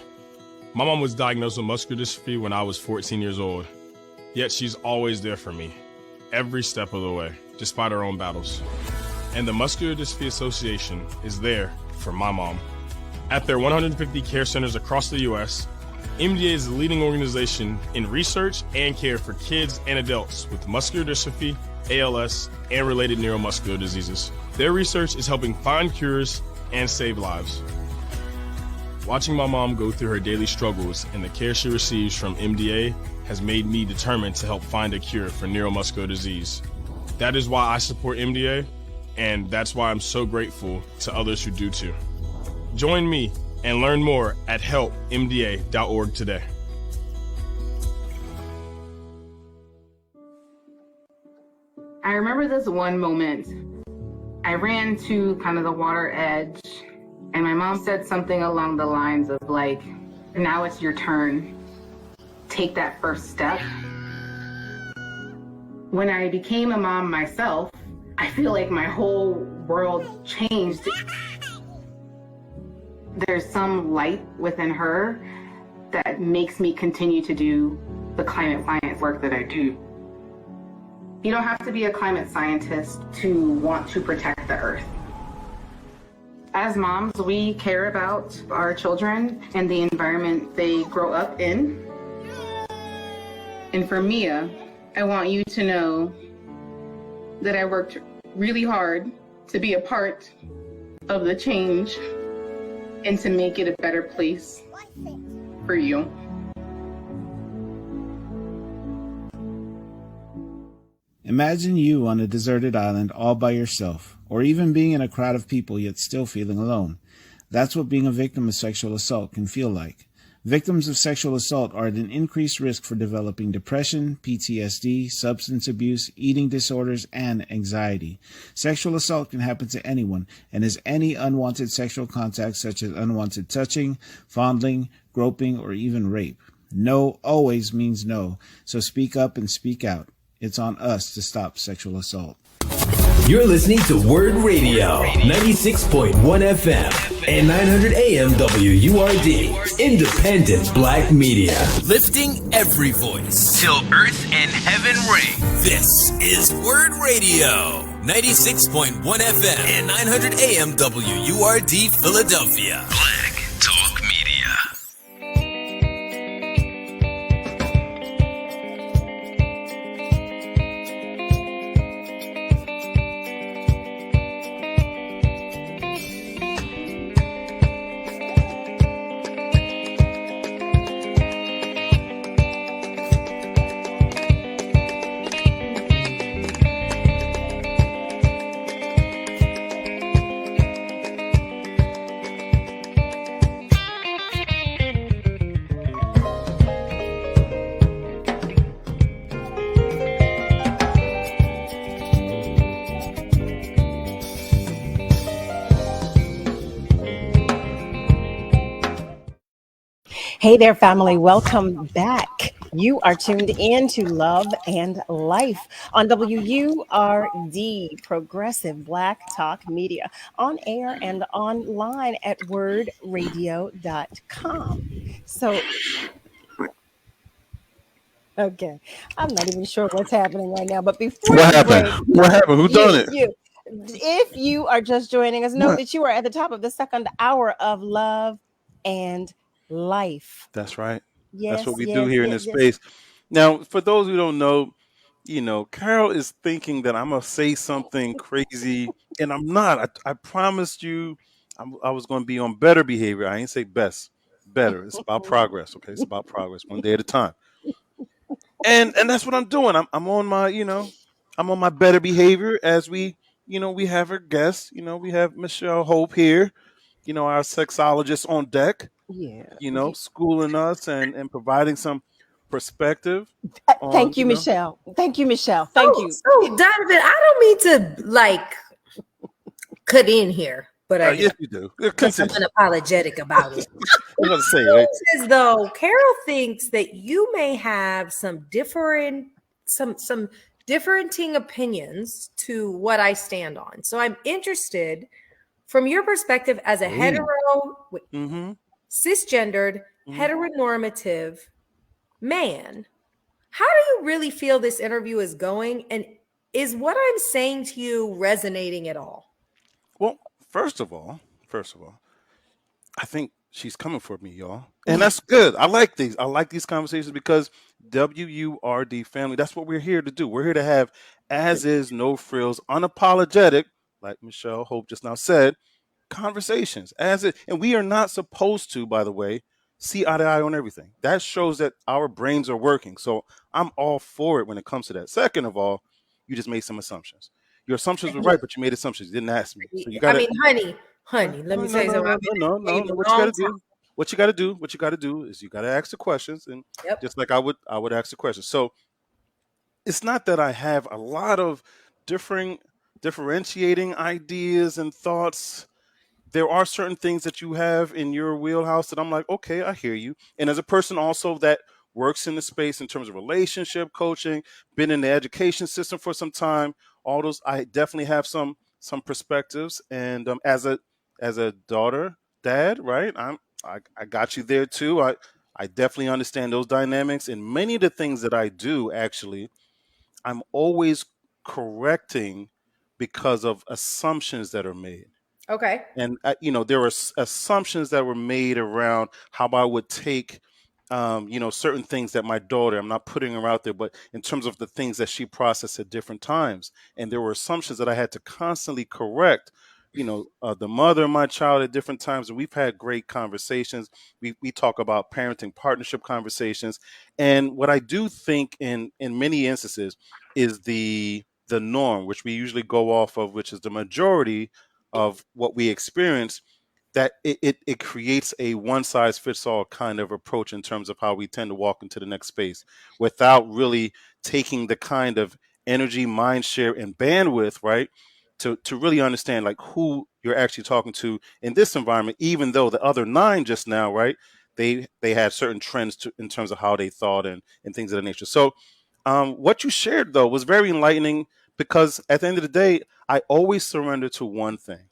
My mom was diagnosed with muscular dystrophy when I was 14 years old, yet she's always there for me, every step of the way, despite her own battles. And the Muscular Dystrophy Association is there for my mom. At their 150 care centers across the U.S., MDA is the leading organization in research and care for kids and adults with muscular dystrophy, ALS, and related neuromuscular diseases. Their research is helping find cures and save lives. Watching my mom go through her daily struggles and the care she receives from MDA has made me determined to help find a cure for neuromuscular disease. That is why I support MDA, and that's why I'm so grateful to others who do too. Join me and learn more at helpmda.org today. I remember this one moment. I ran to kind of the water edge, and my mom said something along the lines of like, now it's your turn. Take that first step. When I became a mom myself, I feel like my whole world changed. There's some light within her that makes me continue to do the climate science work that I do. You don't have to be a climate scientist to want to protect the earth. As moms, we care about our children and the environment they grow up in. And for Mia, I want you to know that I worked really hard to be a part of the change and to make it a better place for you. Imagine you on a deserted island all by yourself, or even being in a crowd of people yet still feeling alone. That's what being a victim of sexual assault can feel like. Victims of sexual assault are at an increased risk for developing depression, PTSD, substance abuse, eating disorders, and anxiety. Sexual assault can happen to anyone and is any unwanted sexual contact such as unwanted touching, fondling, groping, or even rape. No always means no, so speak up and speak out. It's on us to stop sexual assault. You're listening to WURD Radio, 96.1 FM and 900 AM WURD, independent black media. Lifting every voice till earth and heaven ring. This is WURD Radio, 96.1 FM and 900 AM WURD, Philadelphia. Black Talk Media. Hey there, family. Welcome back. You are tuned in to Love and Life on WURD, Progressive Black Talk Media, on air and online at wordradio.com. So, okay, I'm not even sure what's happening right now, but before What happened? What happened? Who done it? If you are just joining us, know that you are at the top of the second hour of Love and Life. That's right. That's what Yes, we do yes, here in yes, this yes. space. Now, for those who don't know, Carol is thinking that I'm gonna say something crazy, and I'm not. I promised you, I was gonna be on better behavior. I ain't say best, better. It's about progress. Okay, it's about progress, one day at a time. And that's what I'm doing. I'm on my I'm on my better behavior as we have our guests. We have Michelle Hope here. Our sexologist on deck. Yeah. Schooling us and providing some perspective on Thank you, Michelle. Thank you, Michelle. Thank Oh, you. so Donovan, I don't mean to cut in here, but I do. Yes, you do. Because I'm Continue. unapologetic about it. I'm going to say, right? It feels as though Carol thinks that you may have some differing opinions to what I stand on. So I'm interested from your perspective as a Mm-hmm. cisgendered, heteronormative man. How do you really feel this interview is going? And is what I'm saying to you resonating at all? Well, first of all, I think she's coming for me, y'all. And that's good. I like these. I like these conversations because WURD family, that's what we're here to do. We're here to have as is, no frills, unapologetic, like Michelle Hope just now said, conversations as it. And we are not supposed to, by the way, see eye to eye on everything. That shows that our brains are working. So I'm all for it when it comes to that. Second of all, you just made some assumptions. Your assumptions were right, but you made assumptions. You didn't ask me. So you got I to. mean, honey, let me say something. I've been in this game a What you got long to time. do? What you got to do? What you got to do is you got to ask the questions, and just like I would ask the questions. So it's not that I have a lot of differentiating ideas and thoughts. There are certain things that you have in your wheelhouse that I'm like, okay, I hear you. And as a person also that works in the space in terms of relationship coaching, been in the education system for some time, all those, I definitely have some perspectives. And as a daughter, dad, right? I got you there too. I definitely understand those dynamics, and many of the things that I do actually, I'm always correcting because of assumptions that are made. Okay. And there were assumptions that were made around how I would take certain things that my daughter, I'm not putting her out there, but in terms of the things that she processed at different times. And there were assumptions that I had to constantly correct. The mother of my child at different times, and we've had great conversations. We talk about parenting partnership conversations. And what I do think in many instances is the norm, which we usually go off of, which is the majority of what we experience, that it creates a one size fits all kind of approach in terms of how we tend to walk into the next space without really taking the kind of energy, mind share, and bandwidth, right? To really understand like who you're actually talking to in this environment, even though the other nine just now, right? They had certain trends in terms of how they thought and things of that nature. So what you shared though was very enlightening because at the end of the day, I always surrender to one thing,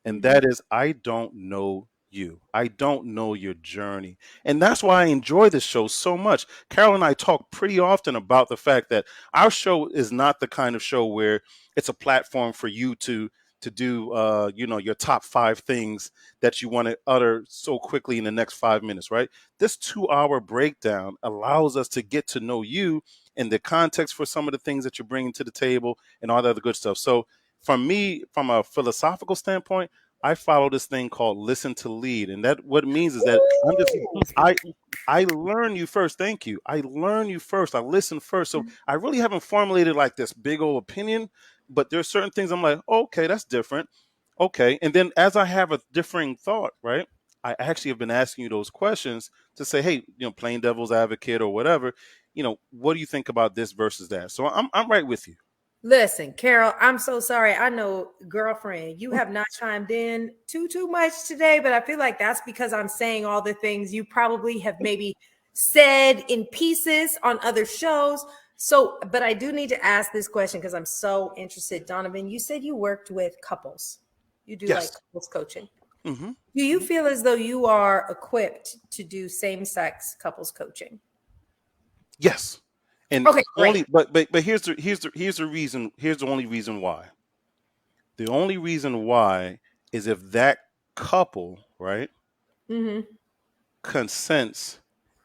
and that is I don't know you. I don't know your journey. And that's why I enjoy this show so much. Carol and I talk pretty often about the fact that our show is not the kind of show where it's a platform for you to do your top 5 things that you want to utter so quickly in the next 5 minutes, right? This 2-hour breakdown allows us to get to know you and the context for some of the things that you're bringing to the table and all the other good stuff. So from me, from a philosophical standpoint, I follow this thing called listen to lead. And that what it means is that I learn you first. Thank you. I learn you first. I listen first. So I really haven't formulated like this big old opinion, but there are certain things I'm like, oh, okay, that's different. Okay. And then as I have a differing thought, right? I actually have been asking you those questions to say, hey, plain devil's advocate or whatever, what do you think about this versus that? So I'm right with you. Listen, Carol, I'm so sorry. I know, girlfriend, you have not chimed in too much today, but I feel like that's because I'm saying all the things you probably have maybe said in pieces on other shows. So, but I do need to ask this question because I'm so interested. Donovan, you said you worked with couples. You do like couples coaching. Mm-hmm. Do you feel as though you are equipped to do same-sex couples coaching? Yes. And okay, great. but here's the reason. Here's the only reason why. The only reason why is if that couple, right, consents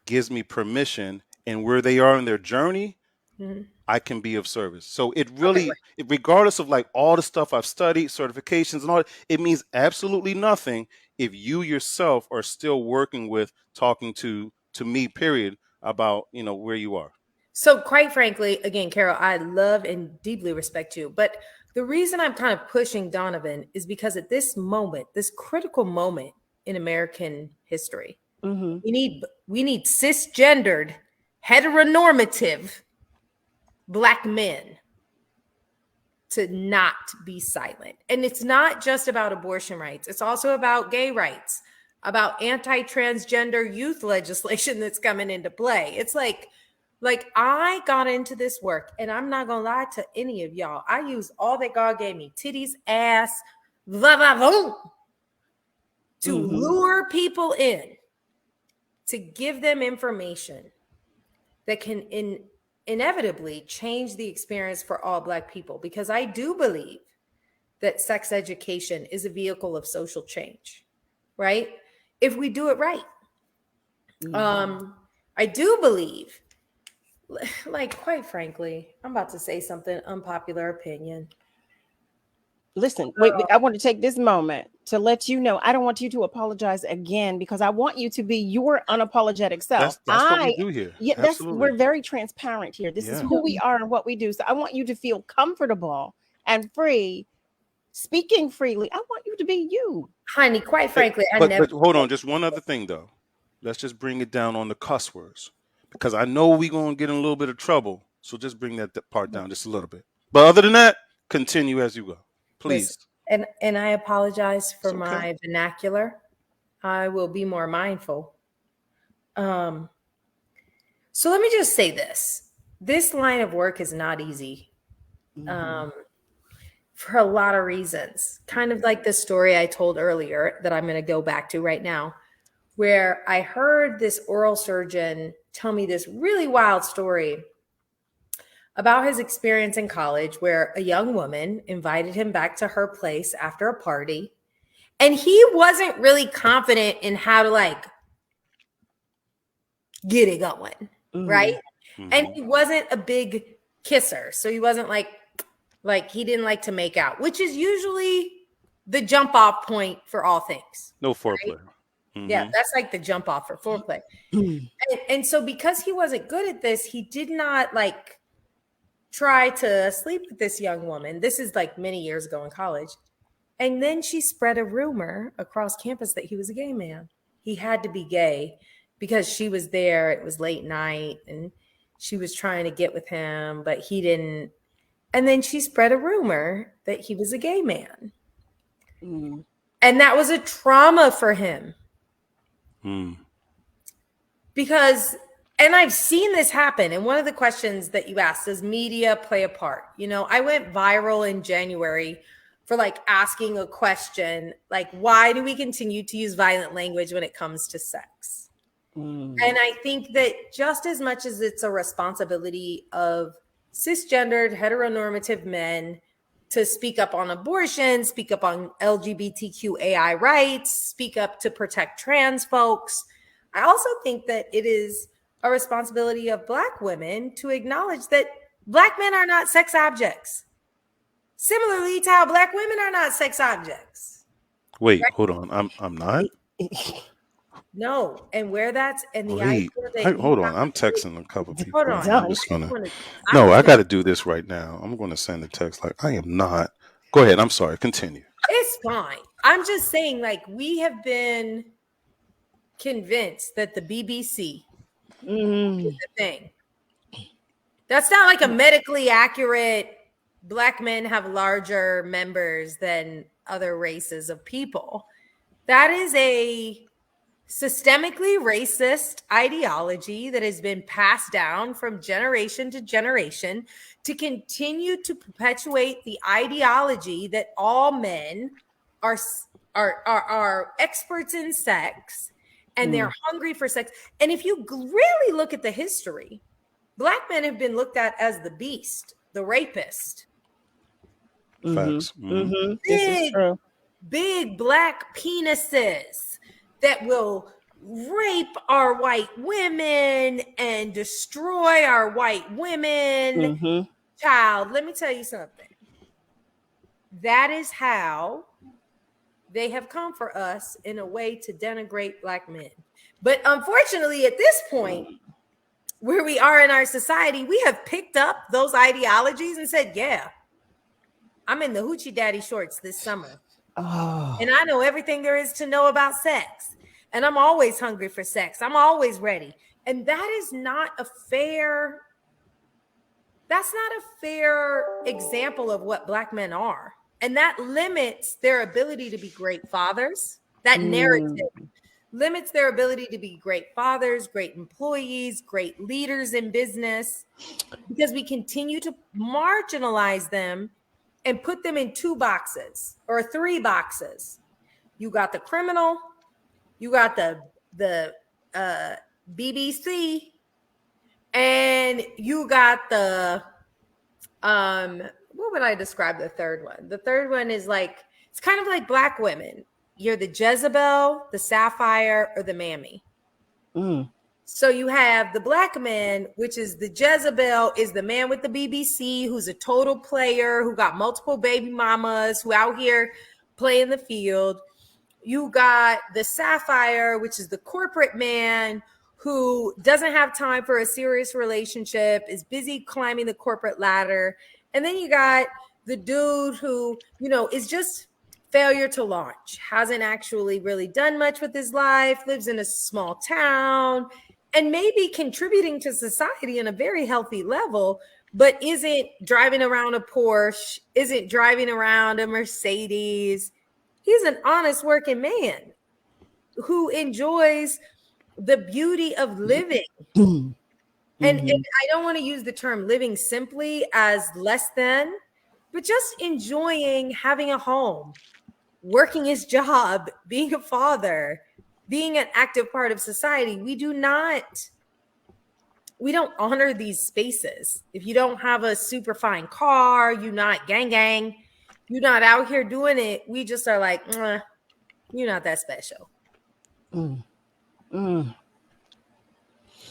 gives me permission, and where they are in their journey, Mhm. I can be of service. So it really, regardless of like all the stuff I've studied, certifications and all, it means absolutely nothing if you yourself are still working with talking to me, period, about, you know, where you are. So quite frankly, again, Carol, I love and deeply respect you. But the reason I'm kind of pushing Donovan is because at this moment, this critical moment in American history, we need cisgendered, heteronormative Black men to not be silent. And it's not just about abortion rights. It's also about gay rights, about anti-transgender youth legislation that's coming into play. It's like I got into this work, and I'm not gonna lie to any of y'all. I used all that God gave me, titties, ass, blah, blah, blah, to lure people in, to give them information that can inevitably change the experience for all Black people. Because I do believe that sex education is a vehicle of social change, right? If we do it right. I do believe, like, quite frankly, I'm about to say something unpopular opinion. Listen, wait, I want to take this moment to let you know I don't want you to apologize again, because I want you to be your unapologetic self. That's what we do here. Yeah, we're very transparent here. This is who we are and what we do. So I want you to feel comfortable and free, speaking freely. I want you to be you. Honey, quite frankly, but hold on, just one other thing though. Let's just bring it down on the cuss words, because I know we're going to get in a little bit of trouble. So just bring that part down just a little bit. But other than that, continue as you go, please. Listen, and I apologize for my vernacular. I will be more mindful. So let me just say this. This line of work is not easy. For a lot of reasons. Kind of like the story I told earlier that I'm going to go back to right now, where I heard this oral surgeon tell me this really wild story about his experience in college, where a young woman invited him back to her place after a party, and he wasn't really confident in how to like get it going, right? And he wasn't a big kisser, so he wasn't like he didn't like to make out, which is usually the jump off point for all things. No foreplay. Right? Yeah, that's like the jump off for foreplay. And so because he wasn't good at this, he did not like try to sleep with this young woman. This is like many years ago in college. And then she spread a rumor across campus that he was a gay man. He had to be gay because she was there. It was late night and she was trying to get with him, but he didn't. And then she spread a rumor that he was a gay man. And that was a trauma for him. Because, and I've seen this happen. And one of the questions that you asked, does media play a part? You know, I went viral in January for like asking a question, like, why do we continue to use violent language when it comes to sex? And I think that just as much as it's a responsibility of cisgendered, heteronormative men to speak up on abortion, speak up on LGBTQAI rights, speak up to protect trans folks, I also think that it is a responsibility of Black women to acknowledge that Black men are not sex objects. Similarly to how Black women are not sex objects. Wait, hold on. I'm not? No, and where that's and the Wait, idea hold on. I'm texting a couple people. Hold on. I'm just gonna. No, I got to do this right now. I'm going to send a text like I am not. Go ahead. I'm sorry. Continue. It's fine. I'm just saying, like, we have been convinced that the BBC is the thing. That's not like a medically accurate. Black men have larger members than other races of people. That is a systemically racist ideology that has been passed down from generation to generation to continue to perpetuate the ideology that all men are experts in sex and they're hungry for sex. And if you really look at the history, Black men have been looked at as the beast, the rapist. Facts. Big Black penises that will rape our white women and destroy our white women. Mm-hmm. Child, let me tell you something. That is how they have come for us in a way to denigrate Black men. But unfortunately, at this point, where we are in our society, we have picked up those ideologies and said, yeah, I'm in the hoochie daddy shorts this summer. Oh. And I know everything there is to know about sex. And I'm always hungry for sex. I'm always ready. And that is not a fair, example of what Black men are. And that limits their ability to be great fathers. That narrative limits their ability to be great fathers, great employees, great leaders in business, because we continue to marginalize them and put them in 2 boxes or 3 boxes. You got the criminal, you got the BBC, and you got the what would I describe the third one? The third one is like, it's kind of like Black women. You're the Jezebel, the Sapphire, or the Mammy. So you have the Black man, which is the Jezebel, is the man with the BBC, who's a total player, who got multiple baby mamas, who out here playing the field. You got the Sapphire, which is the corporate man who doesn't have time for a serious relationship, is busy climbing the corporate ladder. And then you got the dude who, is just failure to launch, hasn't actually really done much with his life, lives in a small town, and maybe contributing to society in a very healthy level, but isn't driving around a Porsche, isn't driving around a Mercedes. He's an honest working man who enjoys the beauty of living. And I don't want to use the term living simply as less than, but just enjoying having a home, working his job, being a father, being an active part of society. We don't honor these spaces. If you don't have a super fine car, you're not gang, you're not out here doing it, we just are like, you're not that special.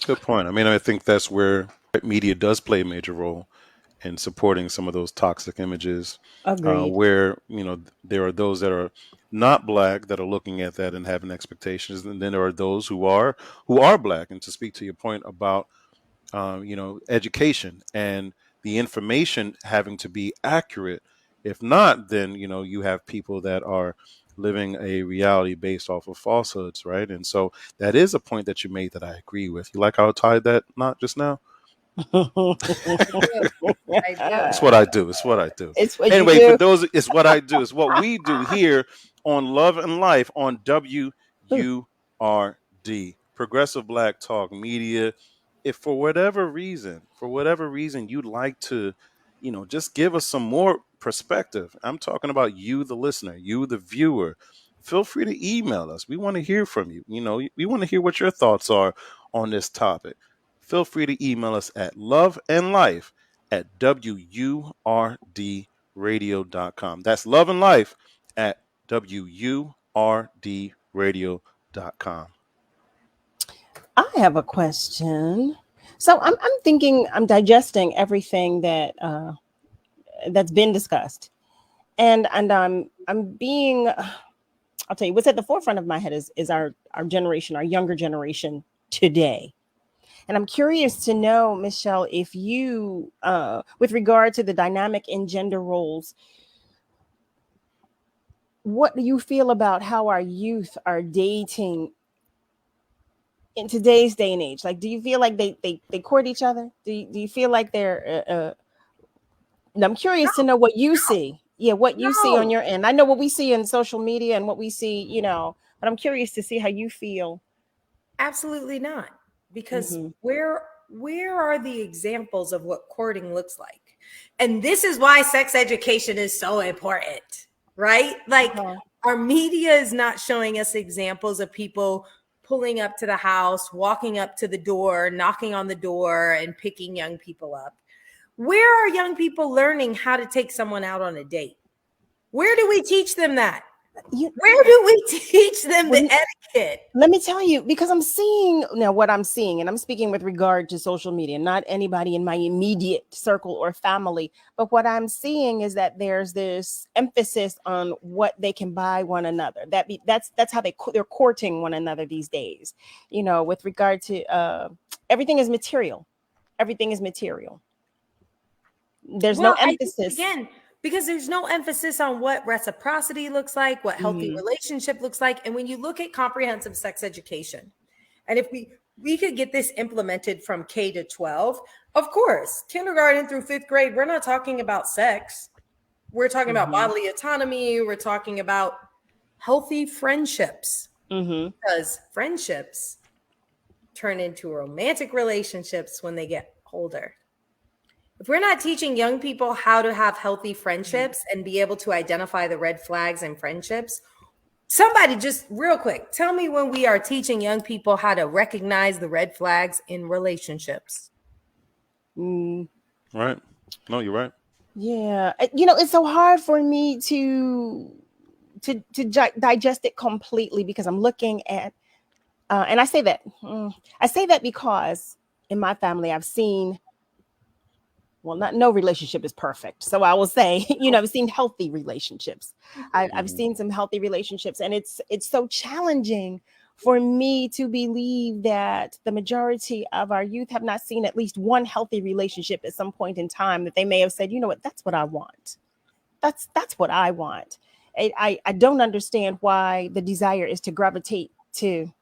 Good point. I mean, I think that's where media does play a major role in supporting some of those toxic images. Where, there are those that are not Black that are looking at that and having expectations. And then there are those who are Black. And to speak to your point about, education and the information having to be accurate. If not, then, you have people that are living a reality based off of falsehoods, right? And so that is a point that you made that I agree with. You like how I tied that knot just now? It's what I do. It's what I do. Anyway, for those, it's what I do. It's what we do here on Love and Life on WURD, Progressive Black Talk Media. If for whatever reason you'd like to, just give us some more perspective. I'm talking about you, the listener, you, the viewer. Feel free to email us. We want to hear from you. We want to hear what your thoughts are on this topic. Feel free to email us at loveandlife@WURDradio.com. That's loveandlife@WURDradio.com. I have a question. So I'm thinking, I'm digesting everything that that's been discussed, and I'm being, I'll tell you what's at the forefront of my head is our generation, our younger generation today. And I'm curious to know, Michelle, if you, with regard to the dynamic in gender roles, what do you feel about how our youth are dating in today's day and age? Like, do you feel like they court each other? Do you feel like they're, I'm curious to know what you see. Yeah, what you see on your end. I know what we see in social media and what we see, but I'm curious to see how you feel. Absolutely not. Because where are the examples of what courting looks like? And this is why sex education is so important, right? Like our media is not showing us examples of people pulling up to the house, walking up to the door, knocking on the door, and picking young people up. Where are young people learning how to take someone out on a date? Where do we teach them that? Where do we teach them the etiquette? Let me tell you, because I'm seeing now what I'm seeing, and I'm speaking with regard to social media, not anybody in my immediate circle or family, but what I'm seeing is that there's this emphasis on what they can buy one another. That's how they're courting one another these days. With regard to everything is material. Everything is material. There's no emphasis. Again, because there's no emphasis on what reciprocity looks like, what healthy relationship looks like. And when you look at comprehensive sex education, and if we could get this implemented from K to 12, of course, kindergarten through 5th grade, we're not talking about sex. We're talking about bodily autonomy. We're talking about healthy friendships, because friendships turn into romantic relationships when they get older. If we're not teaching young people how to have healthy friendships and be able to identify the red flags in friendships, somebody just real quick, tell me when we are teaching young people how to recognize the red flags in relationships. Right. No, you're right. Yeah. It's so hard for me to digest it completely, because I'm looking at, and I say that because in my family, I've seen, no relationship is perfect. So I will say, I've seen healthy relationships. I've seen some healthy relationships, and it's so challenging for me to believe that the majority of our youth have not seen at least one healthy relationship at some point in time, that they may have said, you know what, that's what I want. That's what I want. I don't understand why the desire is to gravitate to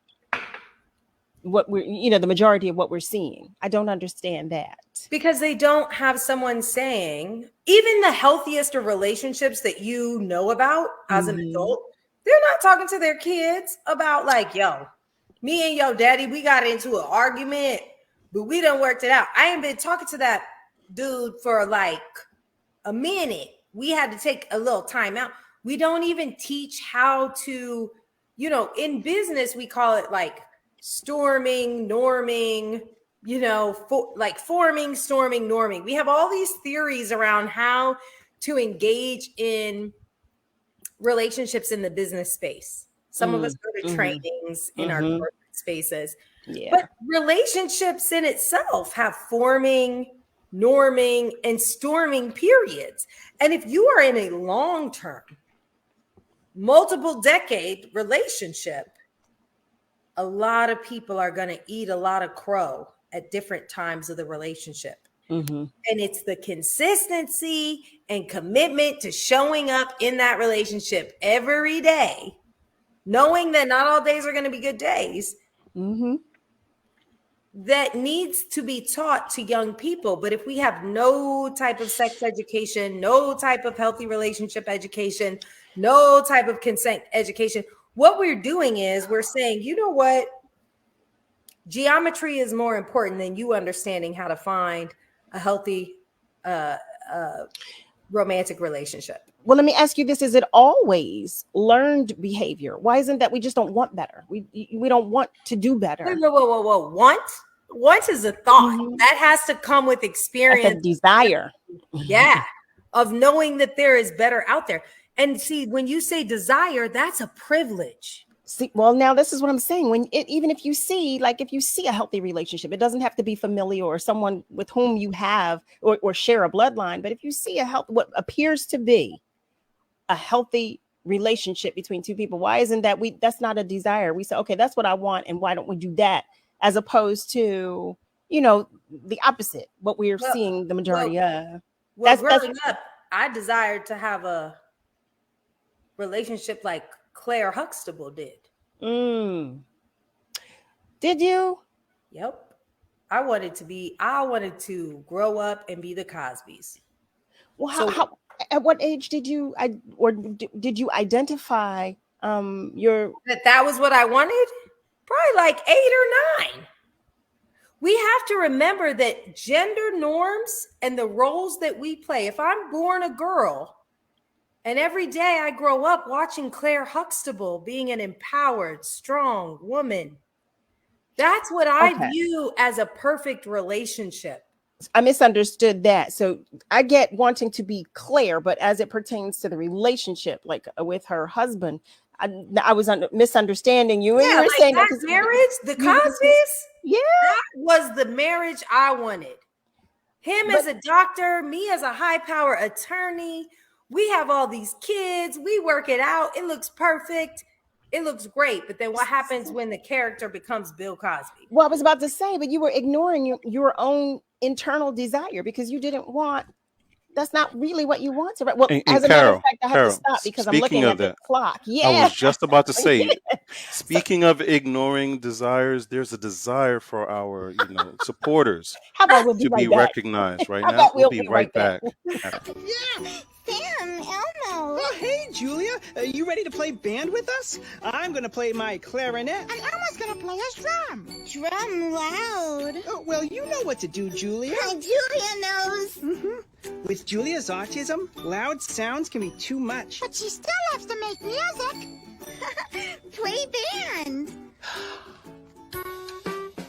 what we're, the majority of what we're seeing. I don't understand that. Because they don't have someone saying, even the healthiest of relationships that you know about as an adult, they're not talking to their kids about like, yo, me and your daddy, we got into an argument, but we done worked it out. I ain't been talking to that dude for like a minute. We had to take a little time out. We don't even teach how to, in business, we call it like storming, norming, forming, storming, norming. We have all these theories around how to engage in relationships in the business space. Some of us go to trainings in our corporate spaces. Yeah. But relationships in itself have forming, norming, and storming periods. And if you are in a long-term, multiple decade relationship, a lot of people are going to eat a lot of crow at different times of the relationship. And it's the consistency and commitment to showing up in that relationship every day, knowing that not all days are going to be good days, that needs to be taught to young people. But if we have no type of sex education, no type of healthy relationship education, no type of consent education, what we're doing is we're saying, you know what? Geometry is more important than you understanding how to find a healthy romantic relationship. Well, let me ask you this. Is it always learned behavior? Why isn't that we just don't want better? We don't want to do better. Whoa. Want is a thought. That has to come with experience. Like a desire. Yeah. Of knowing that there is better out there. And see, when you say desire, that's a privilege. See, well, now this is what I'm saying. Even if you see a healthy relationship, it doesn't have to be familiar or someone with whom you have or share a bloodline. But if you see what appears to be a healthy relationship between two people, why isn't that's not a desire? We say, okay, that's what I want, and why don't we do that, as opposed to the opposite, what we're seeing the majority of. Growing up, I desired to have a relationship like Claire Huxtable did. Did you? Yep. I wanted to grow up and be the Cosbys. Well, how at what age did you identify that was what I wanted? Probably like 8 or 9. We have to remember that gender norms and the roles that we play. If I'm born a girl, and every day I grow up watching Claire Huxtable being an empowered, strong woman, that's what I view as a perfect relationship. I misunderstood that. So I get wanting to be clear, but as it pertains to the relationship, like with her husband, I was misunderstanding you. And you were like saying that marriage, the Cosbys, that was the marriage I wanted. Him as a doctor, me as a high power attorney. We have all these kids. We work it out. It looks perfect. It looks great. But then what happens when the character becomes Bill Cosby? Well, I was about to say, but you were ignoring your own internal desire because you didn't want. That's not really what you want to write. Well, as a matter of fact, I have to stop because I'm looking at the clock. Yeah. I was just about to say, speaking of ignoring desires, there's a desire for our, supporters How about we'll be to right be back? recognized right How now. about We'll be right back. Yeah, Sam, Elmo. Oh, hey, Julia. You ready to play band with us? I'm going to play my clarinet. And Elmo's going to play his drum. Drum loud. Oh, well, you know what to do, Julia. Julia knows. Mm-hmm. With Julia's autism, loud sounds can be too much. But she still loves to make music. Play band.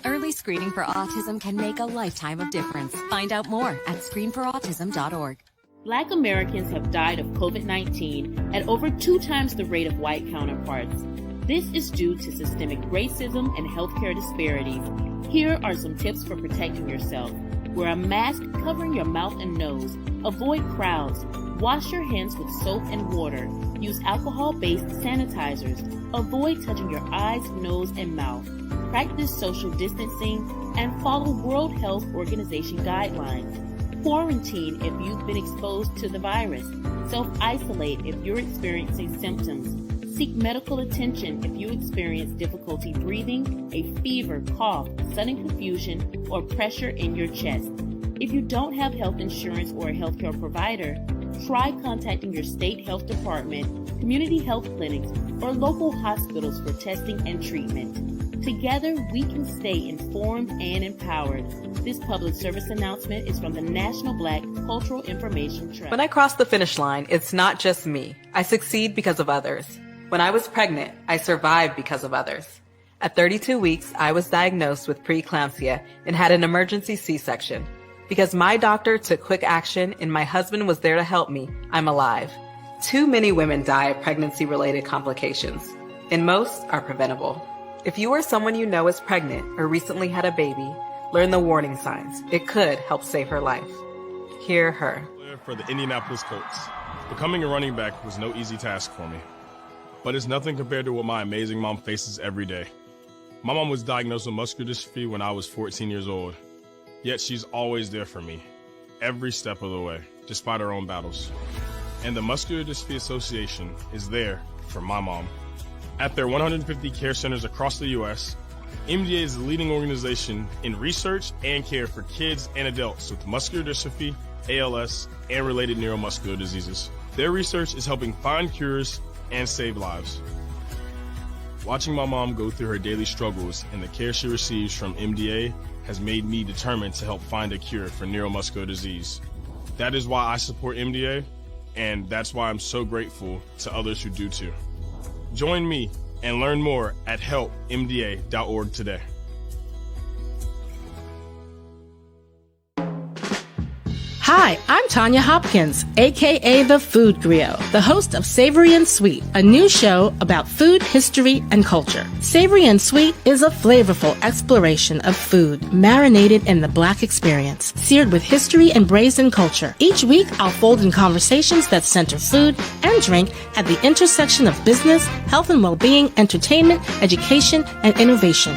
Early screening for autism can make a lifetime of difference. Find out more at screenforautism.org. Black Americans have died of COVID-19 at over 2 times the rate of white counterparts. This is due to systemic racism and healthcare disparities. Here are some tips for protecting yourself. Wear a mask covering your mouth and nose. Avoid crowds. Wash your hands with soap and water. Use alcohol-based sanitizers. Avoid touching your eyes, nose, and mouth. Practice social distancing and follow World Health Organization guidelines. Quarantine if you've been exposed to the virus. Self-isolate if you're experiencing symptoms. Seek medical attention if you experience difficulty breathing, a fever, cough, sudden confusion, or pressure in your chest. If you don't have health insurance or a healthcare provider, try contacting your state health department, community health clinics, or local hospitals for testing and treatment. Together, we can stay informed and empowered. This public service announcement is from the National Black Cultural Information Trust. When I cross the finish line, it's not just me. I succeed because of others. When I was pregnant, I survived because of others. At 32 weeks, I was diagnosed with preeclampsia and had an emergency C-section. Because my doctor took quick action and my husband was there to help me, I'm alive. Too many women die of pregnancy-related complications, and most are preventable. If you or someone you know is pregnant or recently had a baby, learn the warning signs. It could help save her life. Hear her. For the Indianapolis Colts. Becoming a running back was no easy task for me. But it's nothing compared to what my amazing mom faces every day. My mom was diagnosed with muscular dystrophy when I was 14 years old. Yet she's always there for me, every step of the way, despite her own battles. And the Muscular Dystrophy Association is there for my mom. At their 150 care centers across the U.S., MDA is the leading organization in research and care for kids and adults with muscular dystrophy, ALS, and related neuromuscular diseases. Their research is helping find cures and save lives. Watching my mom go through her daily struggles and the care she receives from MDA has made me determined to help find a cure for neuromuscular disease. That is why I support MDA, and that's why I'm so grateful to others who do too. Join me and learn more at helpmda.org today. Hi, I'm Tanya Hopkins, aka The Food Griot, the host of Savory and Sweet, a new show about food, history, and culture. Savory and Sweet is a flavorful exploration of food, marinated in the Black experience, seared with history and braised culture. Each week, I'll fold in conversations that center food and drink at the intersection of business, health and well-being, entertainment, education, and innovation,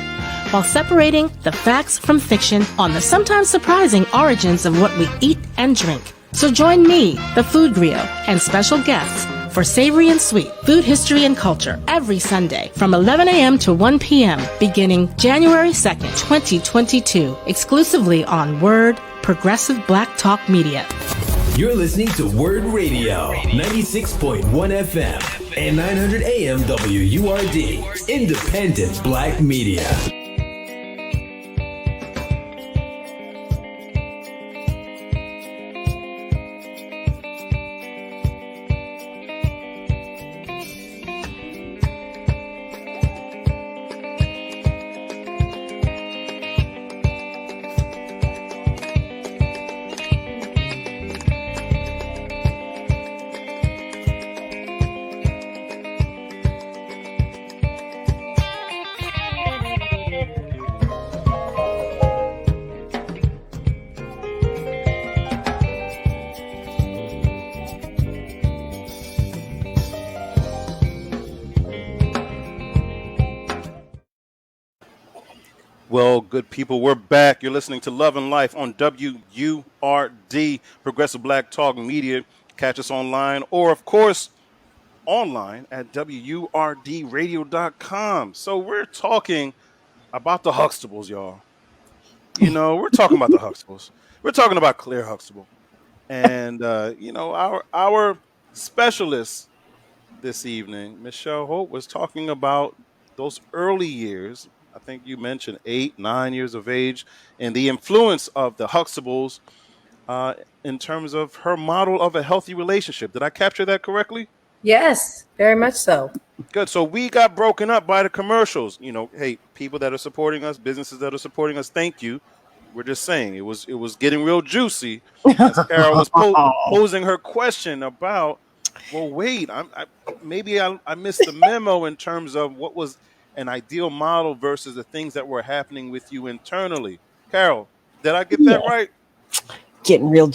while separating the facts from fiction on the sometimes surprising origins of what we eat and drink. So join me, the Food Griot, and special guests for Savory and Sweet, Food, History, and Culture every Sunday from 11 a.m. to 1 p.m. beginning January 2nd, 2022, exclusively on WURD, Progressive Black Talk Media. You're listening to WURD Radio, 96.1 FM and 900 AM WURD, independent Black media. Well, good people, we're back. You're listening to Love and Life on WURD, Progressive Black Talk Media. Catch us online or, of course, online at WURDradio.com. So we're talking about the Huxtables, y'all. You know, we're talking about the Huxtables. We're talking about Claire Huxtable. And, you know, our specialist this evening, Michelle Hope, was talking about those early years. I think you mentioned 8, 9 years of age, and the influence of the Huxtables in terms of her model of a healthy relationship. Did I capture that correctly? Yes, very much so. Good. So we got broken up by the commercials. You know, hey, people that are supporting us, businesses that are supporting us, thank you. We're just saying it was getting real juicy as Carol was posing her question about. Well, wait, maybe I missed the memo in terms of what was an ideal model versus the things that were happening with you internally. Carol, did I get that right? Getting real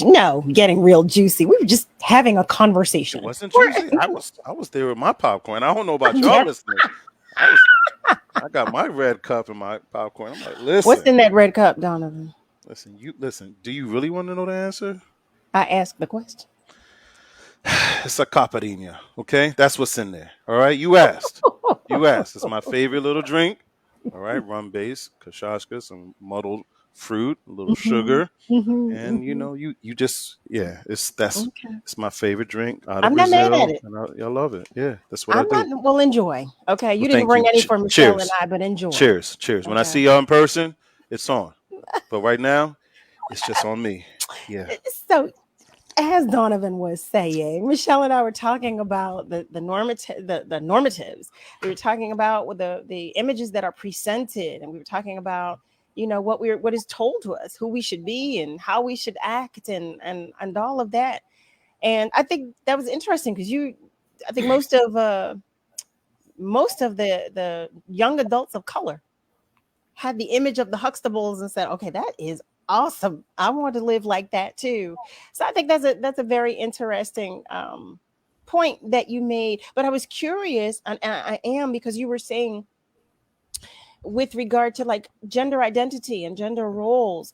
juicy. We were just having a conversation. It wasn't juicy. I was there with my popcorn. I don't know about y'all listeners. I got my red cup and my popcorn. I'm like, listen. What's in that red cup, Donovan? Listen. Do you really want to know the answer? I asked the question. It's a caipirinha, okay? That's what's in there. All right, you asked. It's my favorite little drink. All right, rum base, kashashka, some muddled fruit, a little sugar, and you know, you just it's my favorite drink out of I'm Brazil. not mad at it. And I love it. Yeah, that's what I do. Well, enjoy. Okay, you Well, didn't bring any for Michelle Cheers. and I, but enjoy. Cheers. When I see y'all in person, it's on. But right now, it's just on me. Yeah. So, as Donovan was saying, Michelle and I were talking about the normatives. We were talking about the images that are presented, and we were talking about, you know, what is told to us, who we should be and how we should act and all of that. And I think that was interesting because I think most of the young adults of color had the image of the Huxtables and said, okay, that is awesome. I want to live like that too. So I think that's a very interesting point that you made. But I was curious, and I am, because you were saying with regard to like gender identity and gender roles.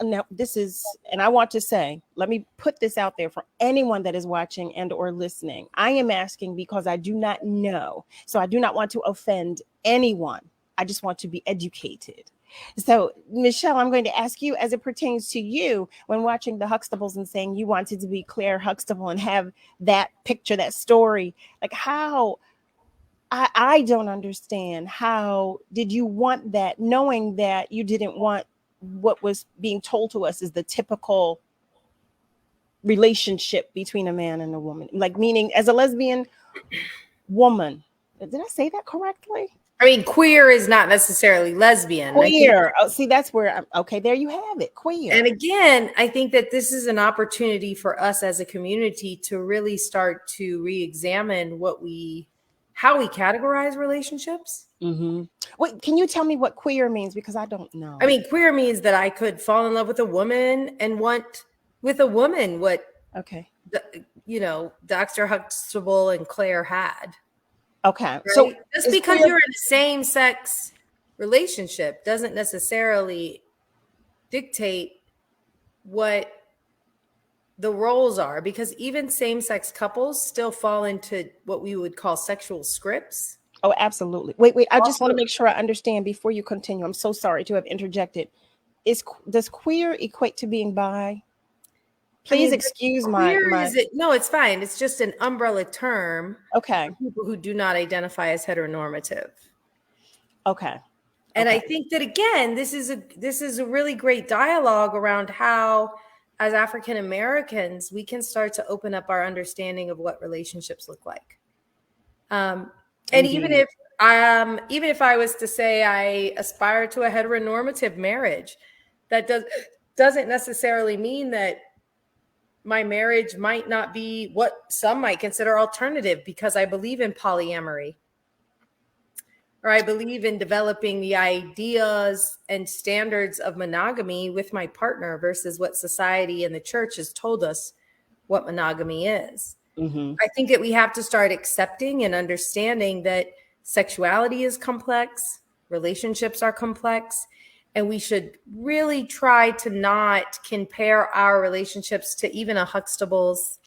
Now this is, and I want to say, let me put this out there for anyone that is watching and or listening. I am asking because I do not know. So I do not want to offend anyone. I just want to be educated. So, Michelle, I'm going to ask you, as it pertains to you, when watching the Huxtables and saying you wanted to be Claire Huxtable and have that picture, that story, like how, I don't understand, how did you want that, knowing that you didn't want what was being told to us is the typical relationship between a man and a woman, like meaning as a lesbian woman. Did I say that correctly? I mean, queer is not necessarily lesbian. Queer. Oh, see, that's where okay, there you have it. Queer. And again, I think that this is an opportunity for us as a community to really start to re-examine how we categorize relationships. Mm-hmm. Wait, can you tell me what queer means? Because I don't know. I mean, queer means that I could fall in love with a woman and want with a woman what Dr. Huxtable and Claire had. Okay. Right? So just because you're in a same-sex relationship doesn't necessarily dictate what the roles are, because even same-sex couples still fall into what we would call sexual scripts. Oh, absolutely. Wait. I just want to make sure I understand before you continue. I'm so sorry to have interjected. Does queer equate to being bi? Please excuse my. No, it's fine. It's just an umbrella term. Okay. For people who do not identify as heteronormative. Okay. And I think that, again, this is a really great dialogue around how, as African Americans, we can start to open up our understanding of what relationships look like. And even if I was to say I aspire to a heteronormative marriage, that doesn't necessarily mean that my marriage might not be what some might consider alternative, because I believe in polyamory, or I believe in developing the ideas and standards of monogamy with my partner versus what society and the church has told us what monogamy is. Mm-hmm. I think that we have to start accepting and understanding that sexuality is complex, relationships are complex, And we should really try to not compare our relationships to even a Huxtable's,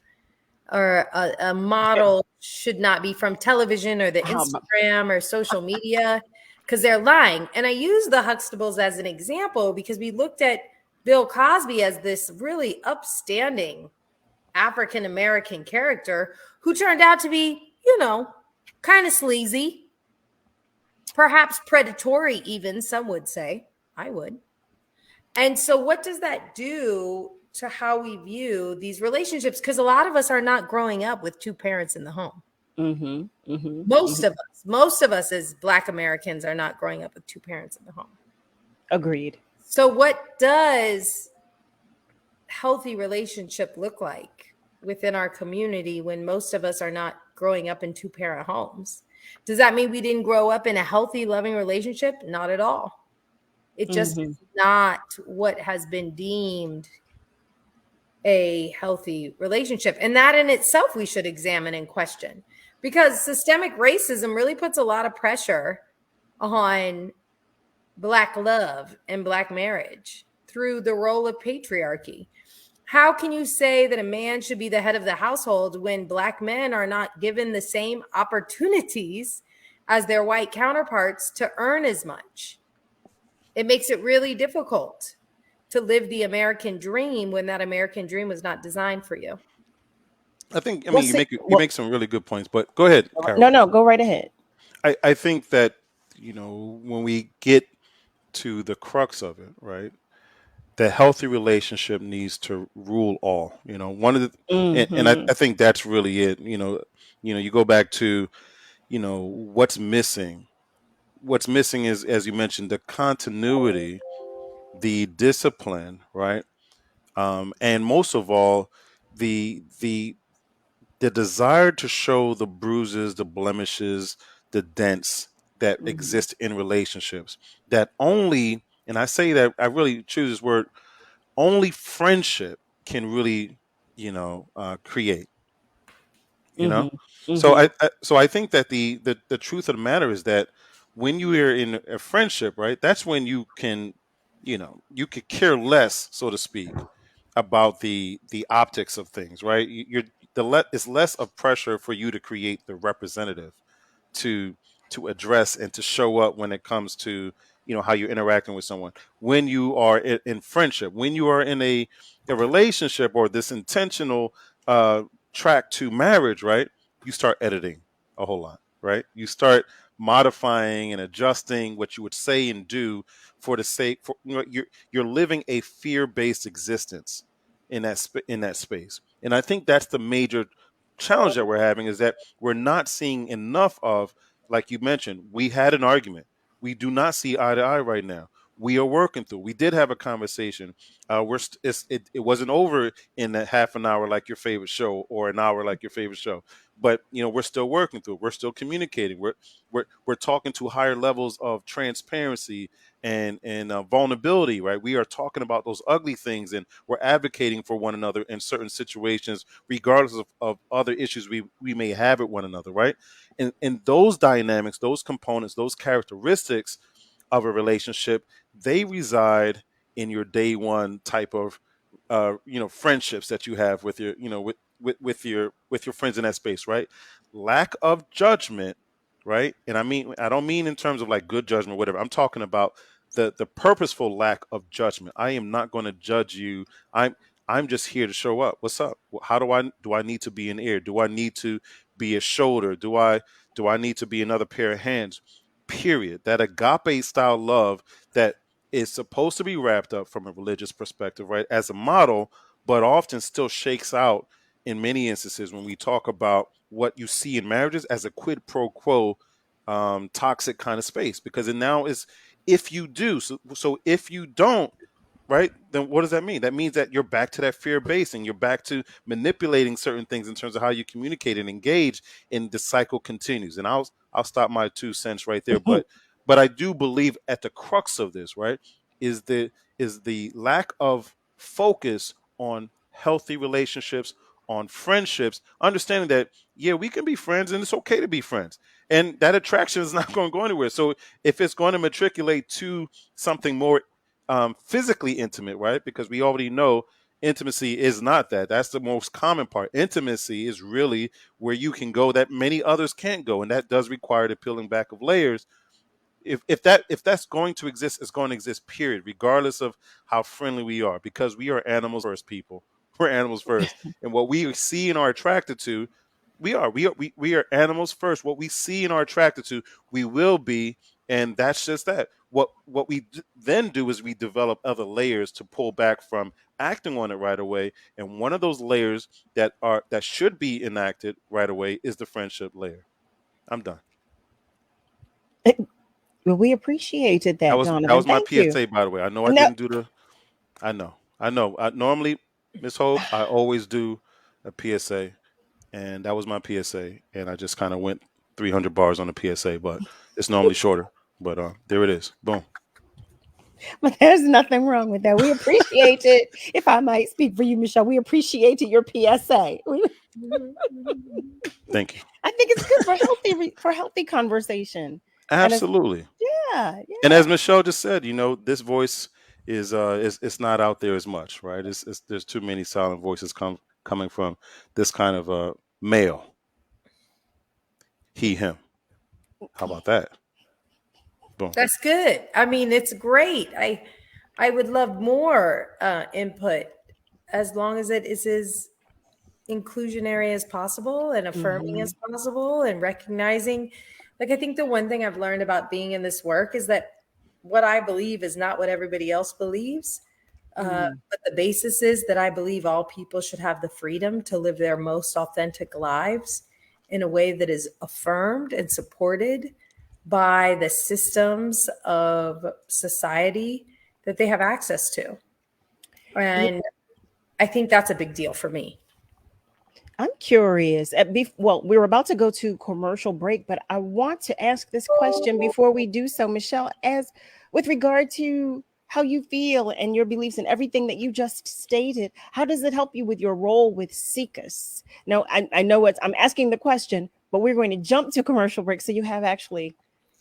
or a model should not be from television or the Instagram or social media, because they're lying. And I use the Huxtables as an example because we looked at Bill Cosby as this really upstanding African-American character who turned out to be, kind of sleazy, perhaps predatory even, some would say. I would. And so what does that do to how we view these relationships? Because a lot of us are not growing up with two parents in the home. Most of us as Black Americans are not growing up with two parents in the home. Agreed. So what does healthy relationship look like within our community when most of us are not growing up in two-parent homes? Does that mean we didn't grow up in a healthy, loving relationship? Not at all. It just is not what has been deemed a healthy relationship. And that in itself, we should examine and question, because systemic racism really puts a lot of pressure on Black love and Black marriage through the role of patriarchy. How can you say that a man should be the head of the household when Black men are not given the same opportunities as their white counterparts to earn as much? It makes it really difficult to live the American dream when that American dream was not designed for you. You make some really good points, but go ahead, Carol. No, go right ahead. I think that, when we get to the crux of it, right, the healthy relationship needs to rule all. One of the, and I think that's really it. You go back to, what's missing. What's missing is, as you mentioned, the continuity, the discipline, right, and most of all, the desire to show the bruises, the blemishes, the dents that exist in relationships. That only, and I say that, I really choose this word, only friendship can really, create. So I think that the truth of the matter is that when you are in a friendship, right, that's when you can, you could care less, so to speak, about the optics of things, right? It's less of pressure for you to create the representative to address and to show up when it comes to, how you're interacting with someone. When you are in friendship, when you are in a relationship or this intentional track to marriage, right, you start editing a whole lot, right? You start modifying and adjusting what you would say and do for the sake, for you're living a fear-based existence in that space. And I think that's the major challenge that we're having, is that we're not seeing enough of, like you mentioned, we had an argument. We do not see eye to eye right now. We are working through. We did have a conversation. It wasn't over in that half an hour like your favorite show, or an hour like your favorite show. But we're still working through. We're still communicating. We're talking to higher levels of transparency and vulnerability. Right? We are talking about those ugly things, and we're advocating for one another in certain situations, regardless of other issues we may have with one another. Right? And those dynamics, those components, those characteristics of a relationship, they reside in your day one type of friendships that you have with your with your friends in that space, right? Lack of judgment, right? And I don't mean in terms of like good judgment, whatever. I'm talking about the purposeful lack of judgment. I am not going to judge you. I'm just here to show up. What's up? How do I need to be an ear? Do I need to be a shoulder? Do I need to be another pair of hands? Period. That agape style love that is supposed to be wrapped up from a religious perspective, right, as a model, but often still shakes out in many instances when we talk about what you see in marriages as a quid pro quo, toxic kind of space. Because it now is, if you do, so if you don't, right, then what does that mean? That means that you're back to that fear base, and you're back to manipulating certain things in terms of how you communicate and engage, and the cycle continues. And I'll stop my 2 cents right there. But I do believe at the crux of this, right, is the lack of focus on healthy relationships, on friendships, understanding that, yeah, we can be friends and it's okay to be friends. And that attraction is not going to go anywhere. So if it's going to matriculate to something more physically intimate, right? Because we already know intimacy is not that. That's the most common part. Intimacy is really where you can go that many others can't go, and that does require the peeling back of layers. If that's going to exist, it's going to exist, period, regardless of how friendly we are, because we are animals first, people. We're animals first. And what we see and are attracted to, we are animals first. What we see and are attracted to, we will be, and that's just that. What we then do is we develop other layers to pull back from acting on it right away. And one of those layers that should be enacted right away is the friendship layer. I'm done. Well, we appreciated that, Donovan. That was my Thank PSA, you. by the way. I know I didn't do the. I know. Normally, Miss Hope, I always do a PSA, and that was my PSA, and I just kind of went 300 bars on the PSA, but it's normally shorter. But there it is. Boom. But there's nothing wrong with that. We appreciate it. If I might speak for you, Michelle, we appreciated your PSA. Thank you. I think it's good for healthy conversation. Absolutely. Yeah. And as Michelle just said, this voice is it's not out there as much, right? There's too many silent voices coming from this kind of male. He, him. How about that? Boom. That's good. I mean, it's great. I would love more input, as long as it is as inclusionary as possible and affirming as possible, and recognizing. Like, I think the one thing I've learned about being in this work is that what I believe is not what everybody else believes. But the basis is that I believe all people should have the freedom to live their most authentic lives in a way that is affirmed and supported by the systems of society that they have access to. And I think that's a big deal for me. I'm curious. Well, we're about to go to commercial break, but I want to ask this question before we do so, Michelle, as with regard to how you feel and your beliefs and everything that you just stated. How does it help you with your role with SICUS? Now, I know I'm asking the question, but we're going to jump to commercial break, so you have actually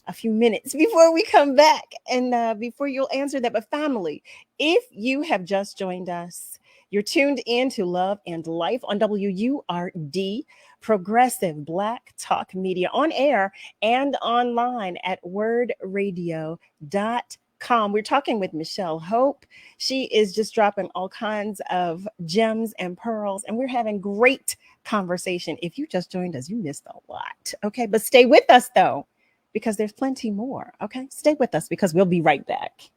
a few minutes before we come back and before you'll answer that. But family, if you have just joined us, you're tuned in to Love and Life on WURD, Progressive Black Talk Media, on air and online at wordradio.com. We're talking with Michelle Hope. She is just dropping all kinds of gems and pearls, and we're having great conversation. If you just joined us, you missed a lot. Okay, but stay with us though, because there's plenty more. Okay, stay with us because we'll be right back.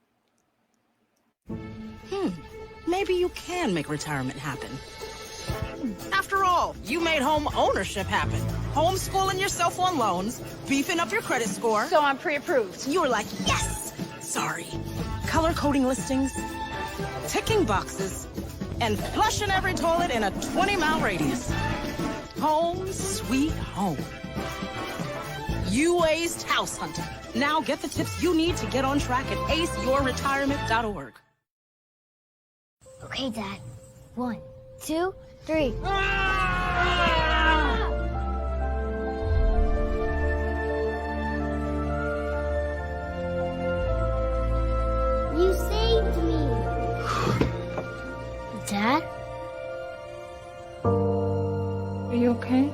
Maybe you can make retirement happen. After all, you made home ownership happen. Homeschooling yourself on loans, beefing up your credit score. So I'm pre-approved. You were like, yes! Sorry. Color coding listings, ticking boxes, and flushing every toilet in a 20-mile radius. Home sweet home. You aced house hunting. Now get the tips you need to get on track at aceyourretirement.org. Okay, Dad. 1, 2, 3. You saved me. Dad? Are you okay?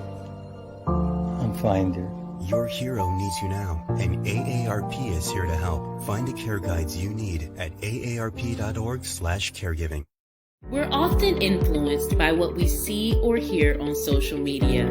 I'm fine, dear. Your hero needs you now, and AARP is here to help. Find the care guides you need at aarp.org/caregiving. We're often influenced by what we see or hear on social media.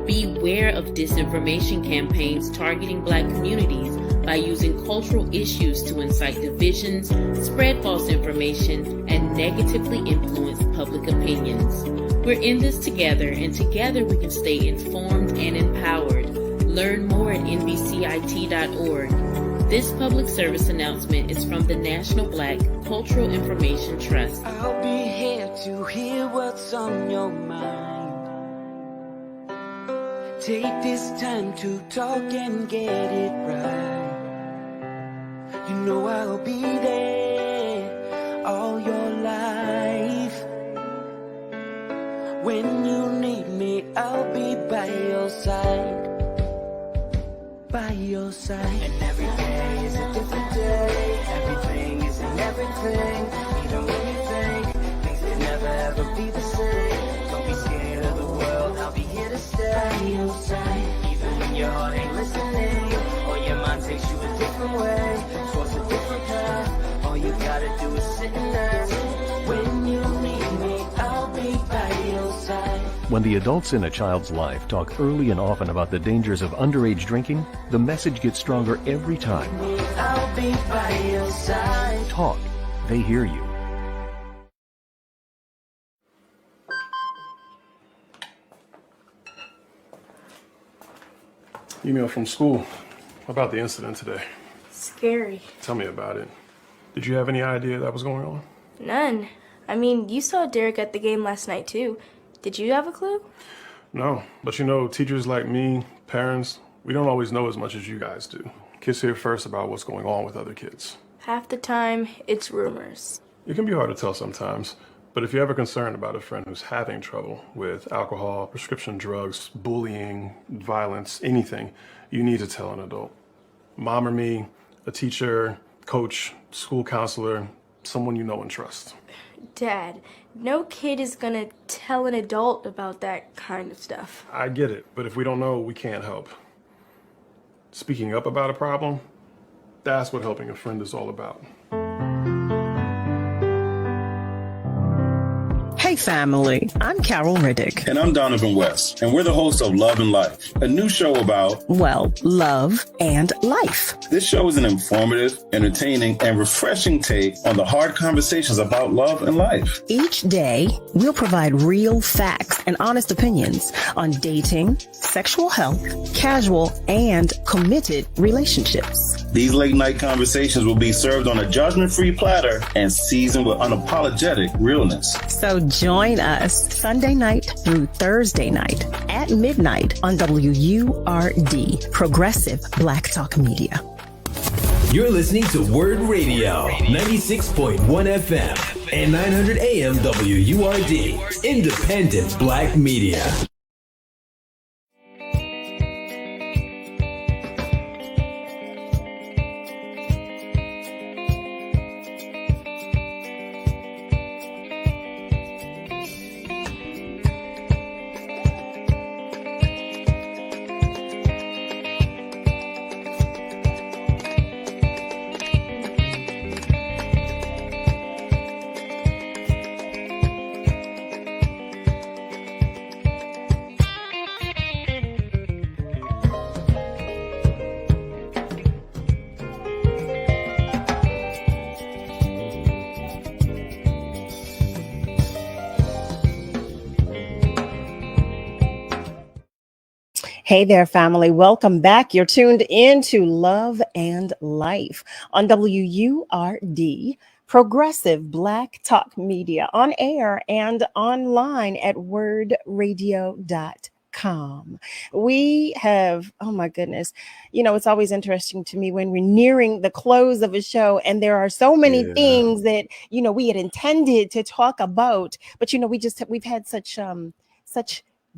Beware of disinformation campaigns targeting Black communities by using cultural issues to incite divisions, spread false information, and negatively influence public opinions. We're in this together, and together we can stay informed and empowered. Learn more at nbcit.org. This public service announcement is from the National Black Cultural Information Trust. I'll be here to hear what's on your mind. Take this time to talk and get it right. You know I'll be there all your life. When you need me, I'll be by your side. By your side. And every day is a different day. Everything is in everything. anything, even when you think things could never ever be the same. Don't be scared of the world, I'll be here to stay by your side. Even when your heart ain't listening, or your mind takes you a different way, towards a different path. All you gotta do is sit and ask. When you need me, I'll be by your side. When the adults in a child's life talk early and often about the dangers of underage drinking, the message gets stronger every time. I'll be by your side. Talk. They hear you. Email from school about the incident today. Scary. Tell me about it. Did you have any idea that was going on? None. I mean, you saw Derek at the game last night, too. Did you have a clue? No, but you know, teachers like me, parents, we don't always know as much as you guys do. Kids hear first about what's going on with other kids. Half the time, it's rumors. It can be hard to tell sometimes, but if you're ever concerned about a friend who's having trouble with alcohol, prescription drugs, bullying, violence, anything, you need to tell an adult. Mom or me, a teacher, coach, school counselor, someone you know and trust. Dad, no kid is gonna tell an adult about that kind of stuff. I get it, but if we don't know, we can't help. Speaking up about a problem, that's what helping a friend is all about. Hey family, I'm Carol Riddick. And I'm Donavan West, and we're the hosts of Love and Life, a new show about, well, love and life. This show is an informative, entertaining, and refreshing take on the hard conversations about love and life. Each day, we'll provide real facts and honest opinions on dating, sexual health, casual, and committed relationships. These late-night conversations will be served on a judgment-free platter and seasoned with unapologetic realness. So join us Sunday night through Thursday night at midnight on WURD, Progressive Black Talk Media. You're listening to WURD Radio, 96.1 FM and 900 AM WURD, independent black media. Hey there, family. Welcome back. You're tuned in to Love and Life on WURD, Progressive Black Talk Media, on air and online at wordradio.com. We have, oh my goodness, you know, it's always interesting to me when we're nearing the close of a show and there are so many things that, you know, we had intended to talk about, but, you know, we've had such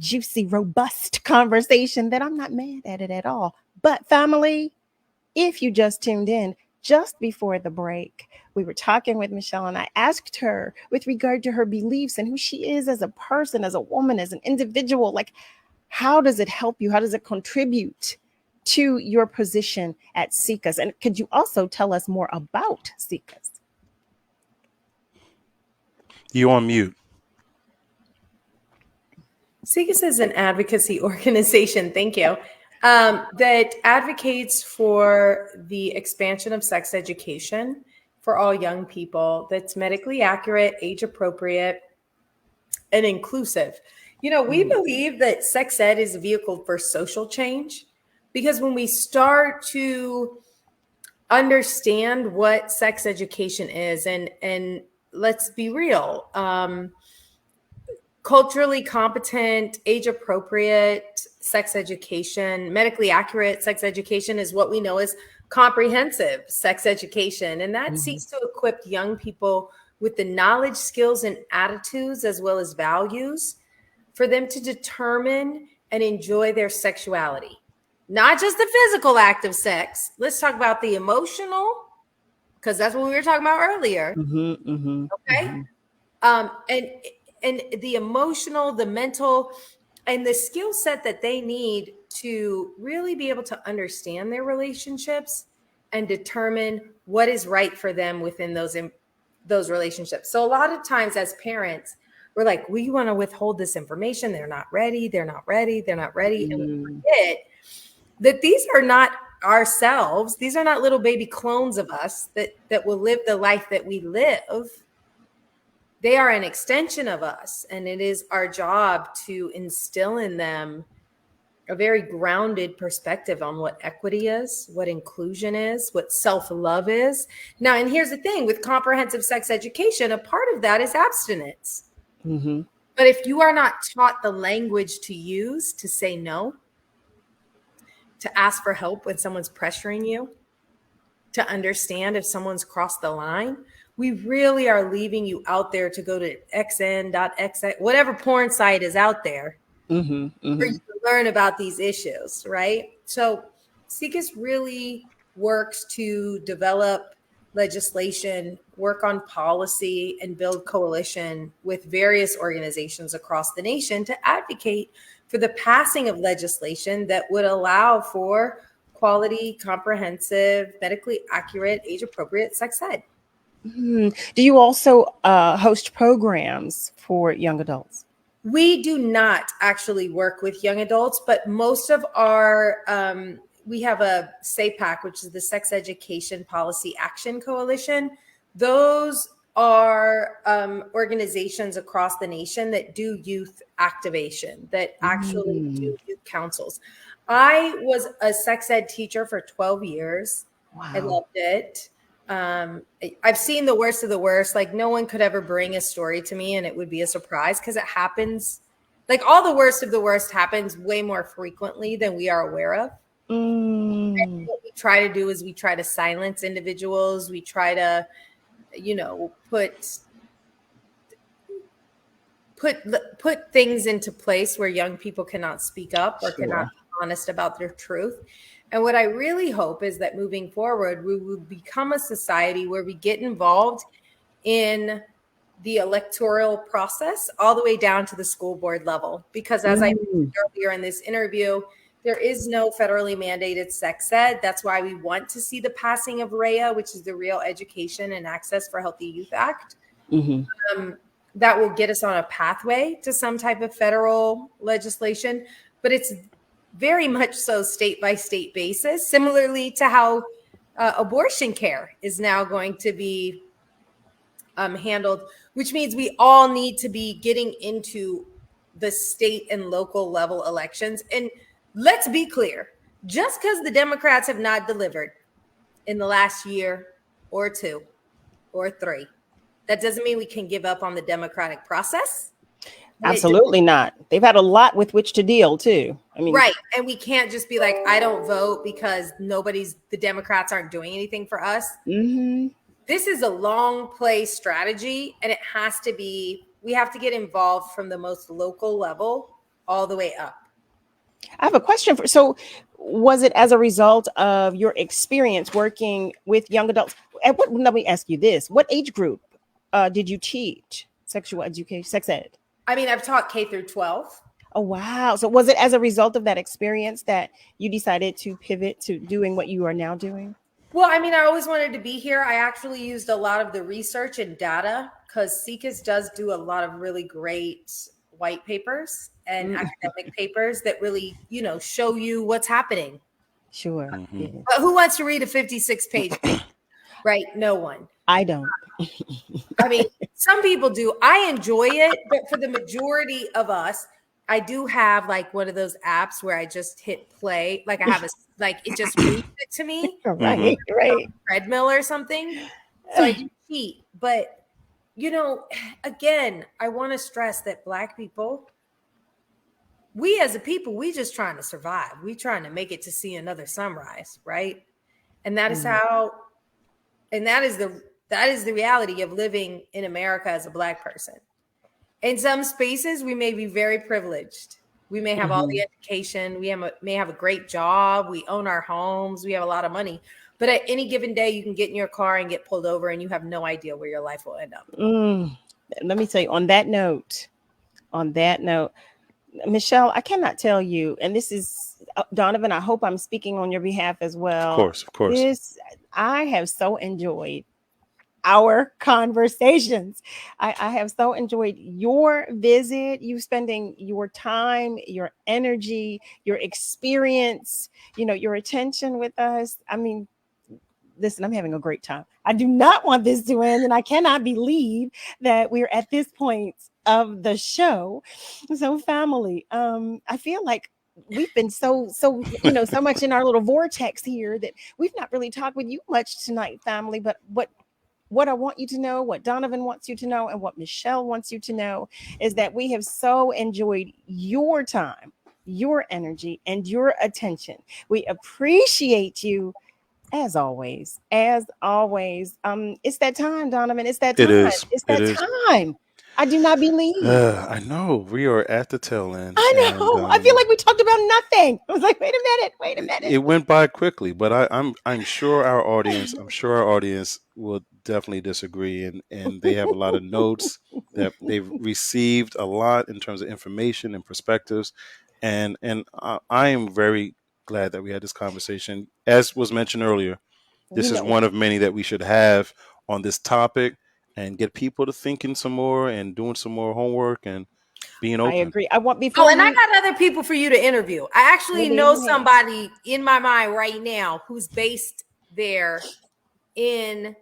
juicy, robust conversation that I'm not mad at it at all. But family, if you just tuned in, just before the break, we were talking with Michelle and I asked her with regard to her beliefs and who she is as a person, as a woman, as an individual, like, how does it help you? How does it contribute to your position at SIECUS? And could you also tell us more about SIECUS? You on mute. SIECUS is an advocacy organization, thank you, that advocates for the expansion of sex education for all young people that's medically accurate, age appropriate, and inclusive. You know, we believe that sex ed is a vehicle for social change because when we start to understand what sex education is, and let's be real, culturally competent, age-appropriate sex education, medically accurate sex education is what we know as comprehensive sex education. And that seeks to equip young people with the knowledge, skills, and attitudes, as well as values, for them to determine and enjoy their sexuality. Not just the physical act of sex. Let's talk about the emotional, because that's what we were talking about earlier. Okay. And the emotional, the mental, and the skill set that they need to really be able to understand their relationships and determine what is right for them within those relationships. So a lot of times as parents, we're like, we want to withhold this information. They're not ready. They're not ready. They're not ready. And we forget that these are not ourselves. These are not little baby clones of us that will live the life that we live. They are an extension of us. And it is our job to instill in them a very grounded perspective on what equity is, what inclusion is, what self-love is. Now, and here's the thing with comprehensive sex education, a part of that is abstinence. But if you are not taught the language to use to say no, to ask for help when someone's pressuring you, to understand if someone's crossed the line, we really are leaving you out there to go to xn.xx, whatever porn site is out there, for you to learn about these issues, right? So SECUS really works to develop legislation, work on policy, and build coalition with various organizations across the nation to advocate for the passing of legislation that would allow for quality, comprehensive, medically accurate, age-appropriate sex ed. Do you also host programs for young adults? We do not actually work with young adults, but most of our, we have a SAPAC, which is the Sex Education Policy Action Coalition. Those are organizations across the nation that do youth activation, that actually do youth councils. I was a sex ed teacher for 12 years. Wow. I loved it. I've seen the worst of the worst. Like no one could ever bring a story to me and it would be a surprise because it happens. Like all the worst of the worst happens way more frequently than we are aware of. And what we try to do is we try to silence individuals. We try to, you know, put things into place where young people cannot speak up or cannot be honest about their truth. And what I really hope is that moving forward, we will become a society where we get involved in the electoral process all the way down to the school board level. Because as I mentioned earlier in this interview, there is no federally mandated sex ed. That's why we want to see the passing of REA, which is the Real Education and Access for Healthy Youth Act. That will get us on a pathway to some type of federal legislation. But it's very much so state by state basis, similarly to how abortion care is now going to be handled, which means we all need to be getting into the state and local level elections. And let's be clear, just because the Democrats have not delivered in the last year or two or three, that doesn't mean we can give up on the democratic process. Absolutely not. They've had a lot with which to deal too. I mean, right. And we can't just be like, I don't vote because the Democrats aren't doing anything for us. This is a long play strategy and it has to be, we have to get involved from the most local level all the way up. I have a question so was it as a result of your experience working with young adults? Let me ask you this. What age group did you teach sexual education, sex ed? I mean, I've taught K through 12. Oh, wow. So was it as a result of that experience that you decided to pivot to doing what you are now doing? Well, I mean, I always wanted to be here. I actually used a lot of the research and data because SECUS does do a lot of really great white papers and academic papers that really, you know, show you what's happening. Sure. But who wants to read a 56-page paper? Right? No one. I don't. I mean, some people do. I enjoy it, but for the majority of us, I do have like one of those apps where I just hit play. Like I have it just reads it to me. Right. Treadmill or something. So I do cheat. But, you know, again, I want to stress that Black people, we as a people, we just trying to survive. We trying to make it to see another sunrise, right? And that is how, and that is the reality of living in America as a Black person. In some spaces, we may be very privileged. We may have all the education. We may have a great job. We own our homes. We have a lot of money. But at any given day, you can get in your car and get pulled over, and you have no idea where your life will end up. Let me tell you, on that note, Michelle, I cannot tell you, and this is Donovan, I hope I'm speaking on your behalf as well. Of course. I have so enjoyed our conversations. I have so enjoyed your visit, you spending your time, your energy, your experience, your attention with us. I mean, listen, I'm having a great time. I do not want this to end, and I cannot believe that we're at this point of the show. So, family, I feel like we've been so much in our little vortex here that we've not really talked with you much tonight, family. But what I want you to know, what Donovan wants you to know, and what Michelle wants you to know is that we have so enjoyed your time, your energy, and your attention. We appreciate you. As always. It's that time, Donovan. It's that time. It is. It's that time. I do not believe. I know. We are at the tail end. I know. I feel like we talked about nothing. I was like, wait a minute. It went by quickly, but I'm sure our audience will definitely disagree, and they have a lot of notes that they've received a lot in terms of information and perspectives, and I am very glad that we had this conversation. As was mentioned earlier, this is one of many that we should have on this topic and get people to thinking some more and doing some more homework and being open. I agree. I got other people for you to interview. I actually know somebody in my mind right now who's based there in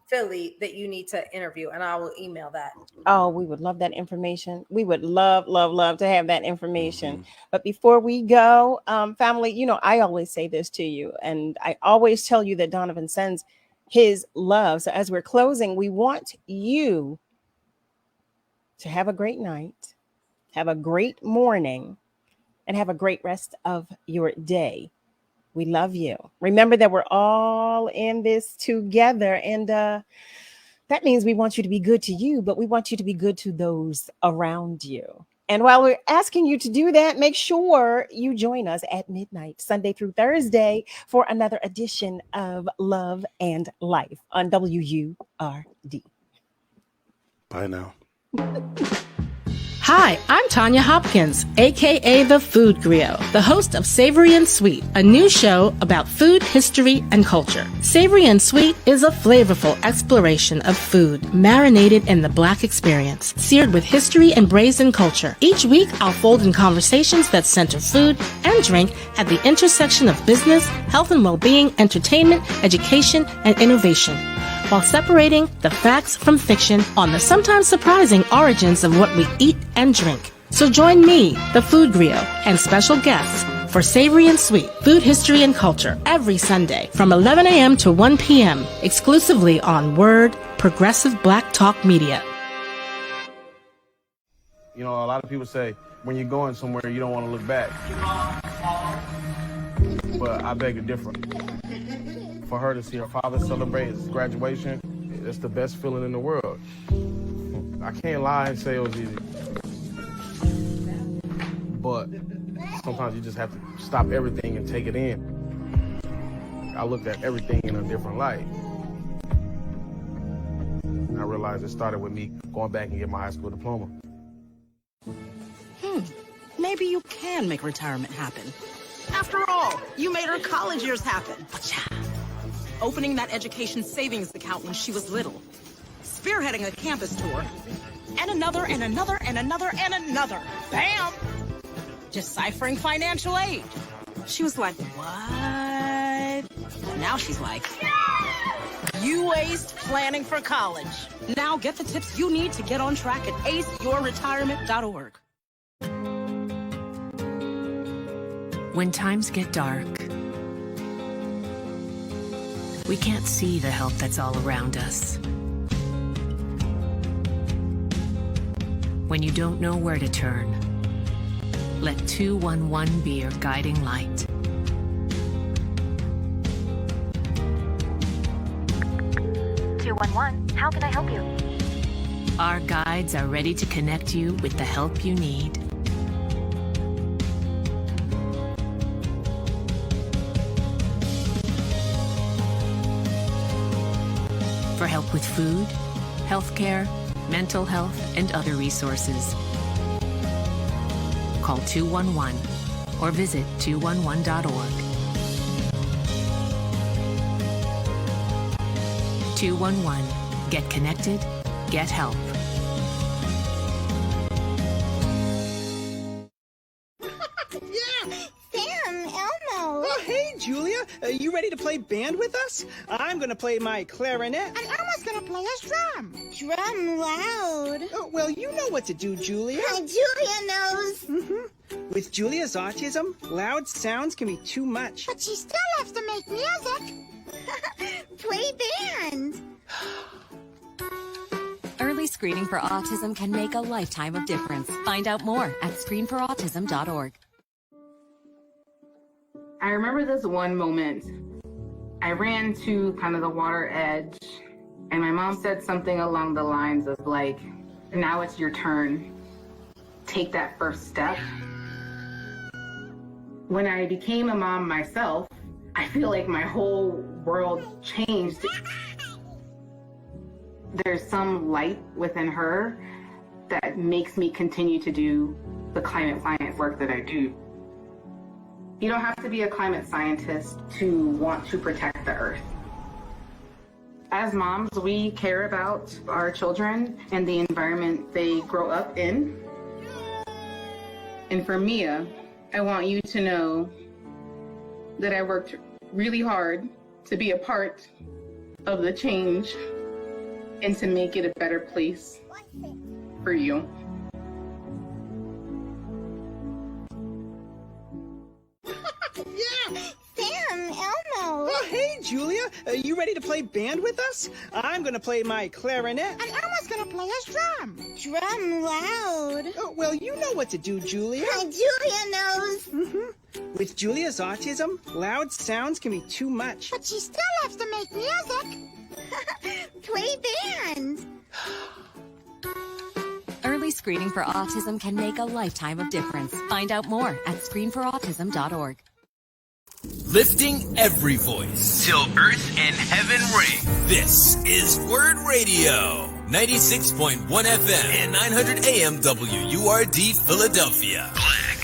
Philly that you need to interview, and I will email that. Oh, we would love that information. We would love to have that information. But before we go, family, I always say this to you, and I always tell you that Donovan sends his love. So as we're closing, we want you to have a great night, have a great morning, and have a great rest of your day. We love you. Remember that we're all in this together. And that means we want you to be good to you, but we want you to be good to those around you. And while we're asking you to do that, make sure you join us at midnight, Sunday through Thursday, for another edition of Love and Life on WURD. Bye now. Hi, I'm Tanya Hopkins, aka the Food Griot, the host of Savory and Sweet, a new show about food, history, and culture. Savory and Sweet is a flavorful exploration of food, marinated in the Black experience, seared with history and braised in culture. Each week, I'll fold in conversations that center food and drink at the intersection of business, health and well-being, entertainment, education, and innovation, while separating the facts from fiction on the sometimes surprising origins of what we eat and drink. So join me, the Food Griot, and special guests for Savory and Sweet, Food, History, and Culture every Sunday from 11 a.m. to 1 p.m. exclusively on WURD, Progressive Black Talk Media. A lot of people say when you're going somewhere, you don't want to look back. But I beg to differ. For her to see her father celebrate his graduation, it's the best feeling in the world. I can't lie and say it was easy. But sometimes you just have to stop everything and take it in. I looked at everything in a different light. And I realized it started with me going back and getting my high school diploma. Maybe you can make retirement happen. After all, you made her college years happen. Opening that education savings account when she was little. Spearheading a campus tour. And another, and another, and another, and another. Bam! Deciphering financial aid. She was like, what? Now she's like, you aced planning for college. Now get the tips you need to get on track at aceyourretirement.org. When times get dark, we can't see the help that's all around us. When you don't know where to turn, let 211 be your guiding light. How can I help you? Our guides are ready to connect you with the help you need. for help with food, healthcare, mental health, and other resources. Call 211 or visit 211.org. 211. Get connected, get help. Oh, hey, Julia. You ready to play band with us? I'm going to play my clarinet. And Elmo's gonna play his drum. Drum loud. Oh, well, you know what to do, Julia. Julia knows. With Julia's autism, loud sounds can be too much. But she still loves to make music. Play band. Early screening for autism can make a lifetime of difference. Find out more at screenforautism.org. I remember this one moment. I ran to kind of the water edge, and my mom said something along the lines of like, now it's your turn. Take that first step. When I became a mom myself, I feel like my whole world changed. There's some light within her that makes me continue to do the climate science work that I do. You don't have to be a climate scientist to want to protect the earth. As moms, we care about our children and the environment they grow up in. And for Mia, I want you to know that I worked really hard to be a part of the change and to make it a better place for you. Sam, Elmo. Oh, hey, Julia. You ready to play band with us? I'm going to play my clarinet. And Elmo's gonna play his drum. Drum loud. Oh, well, you know what to do, Julia. Julia knows. With Julia's autism, loud sounds can be too much. But she still loves to make music. Play band. Early screening for autism can make a lifetime of difference. Find out more at screenforautism.org. Lifting every voice till earth and heaven ring. This is WURD Radio, 96.1 FM and 900 AM WURD Philadelphia. Black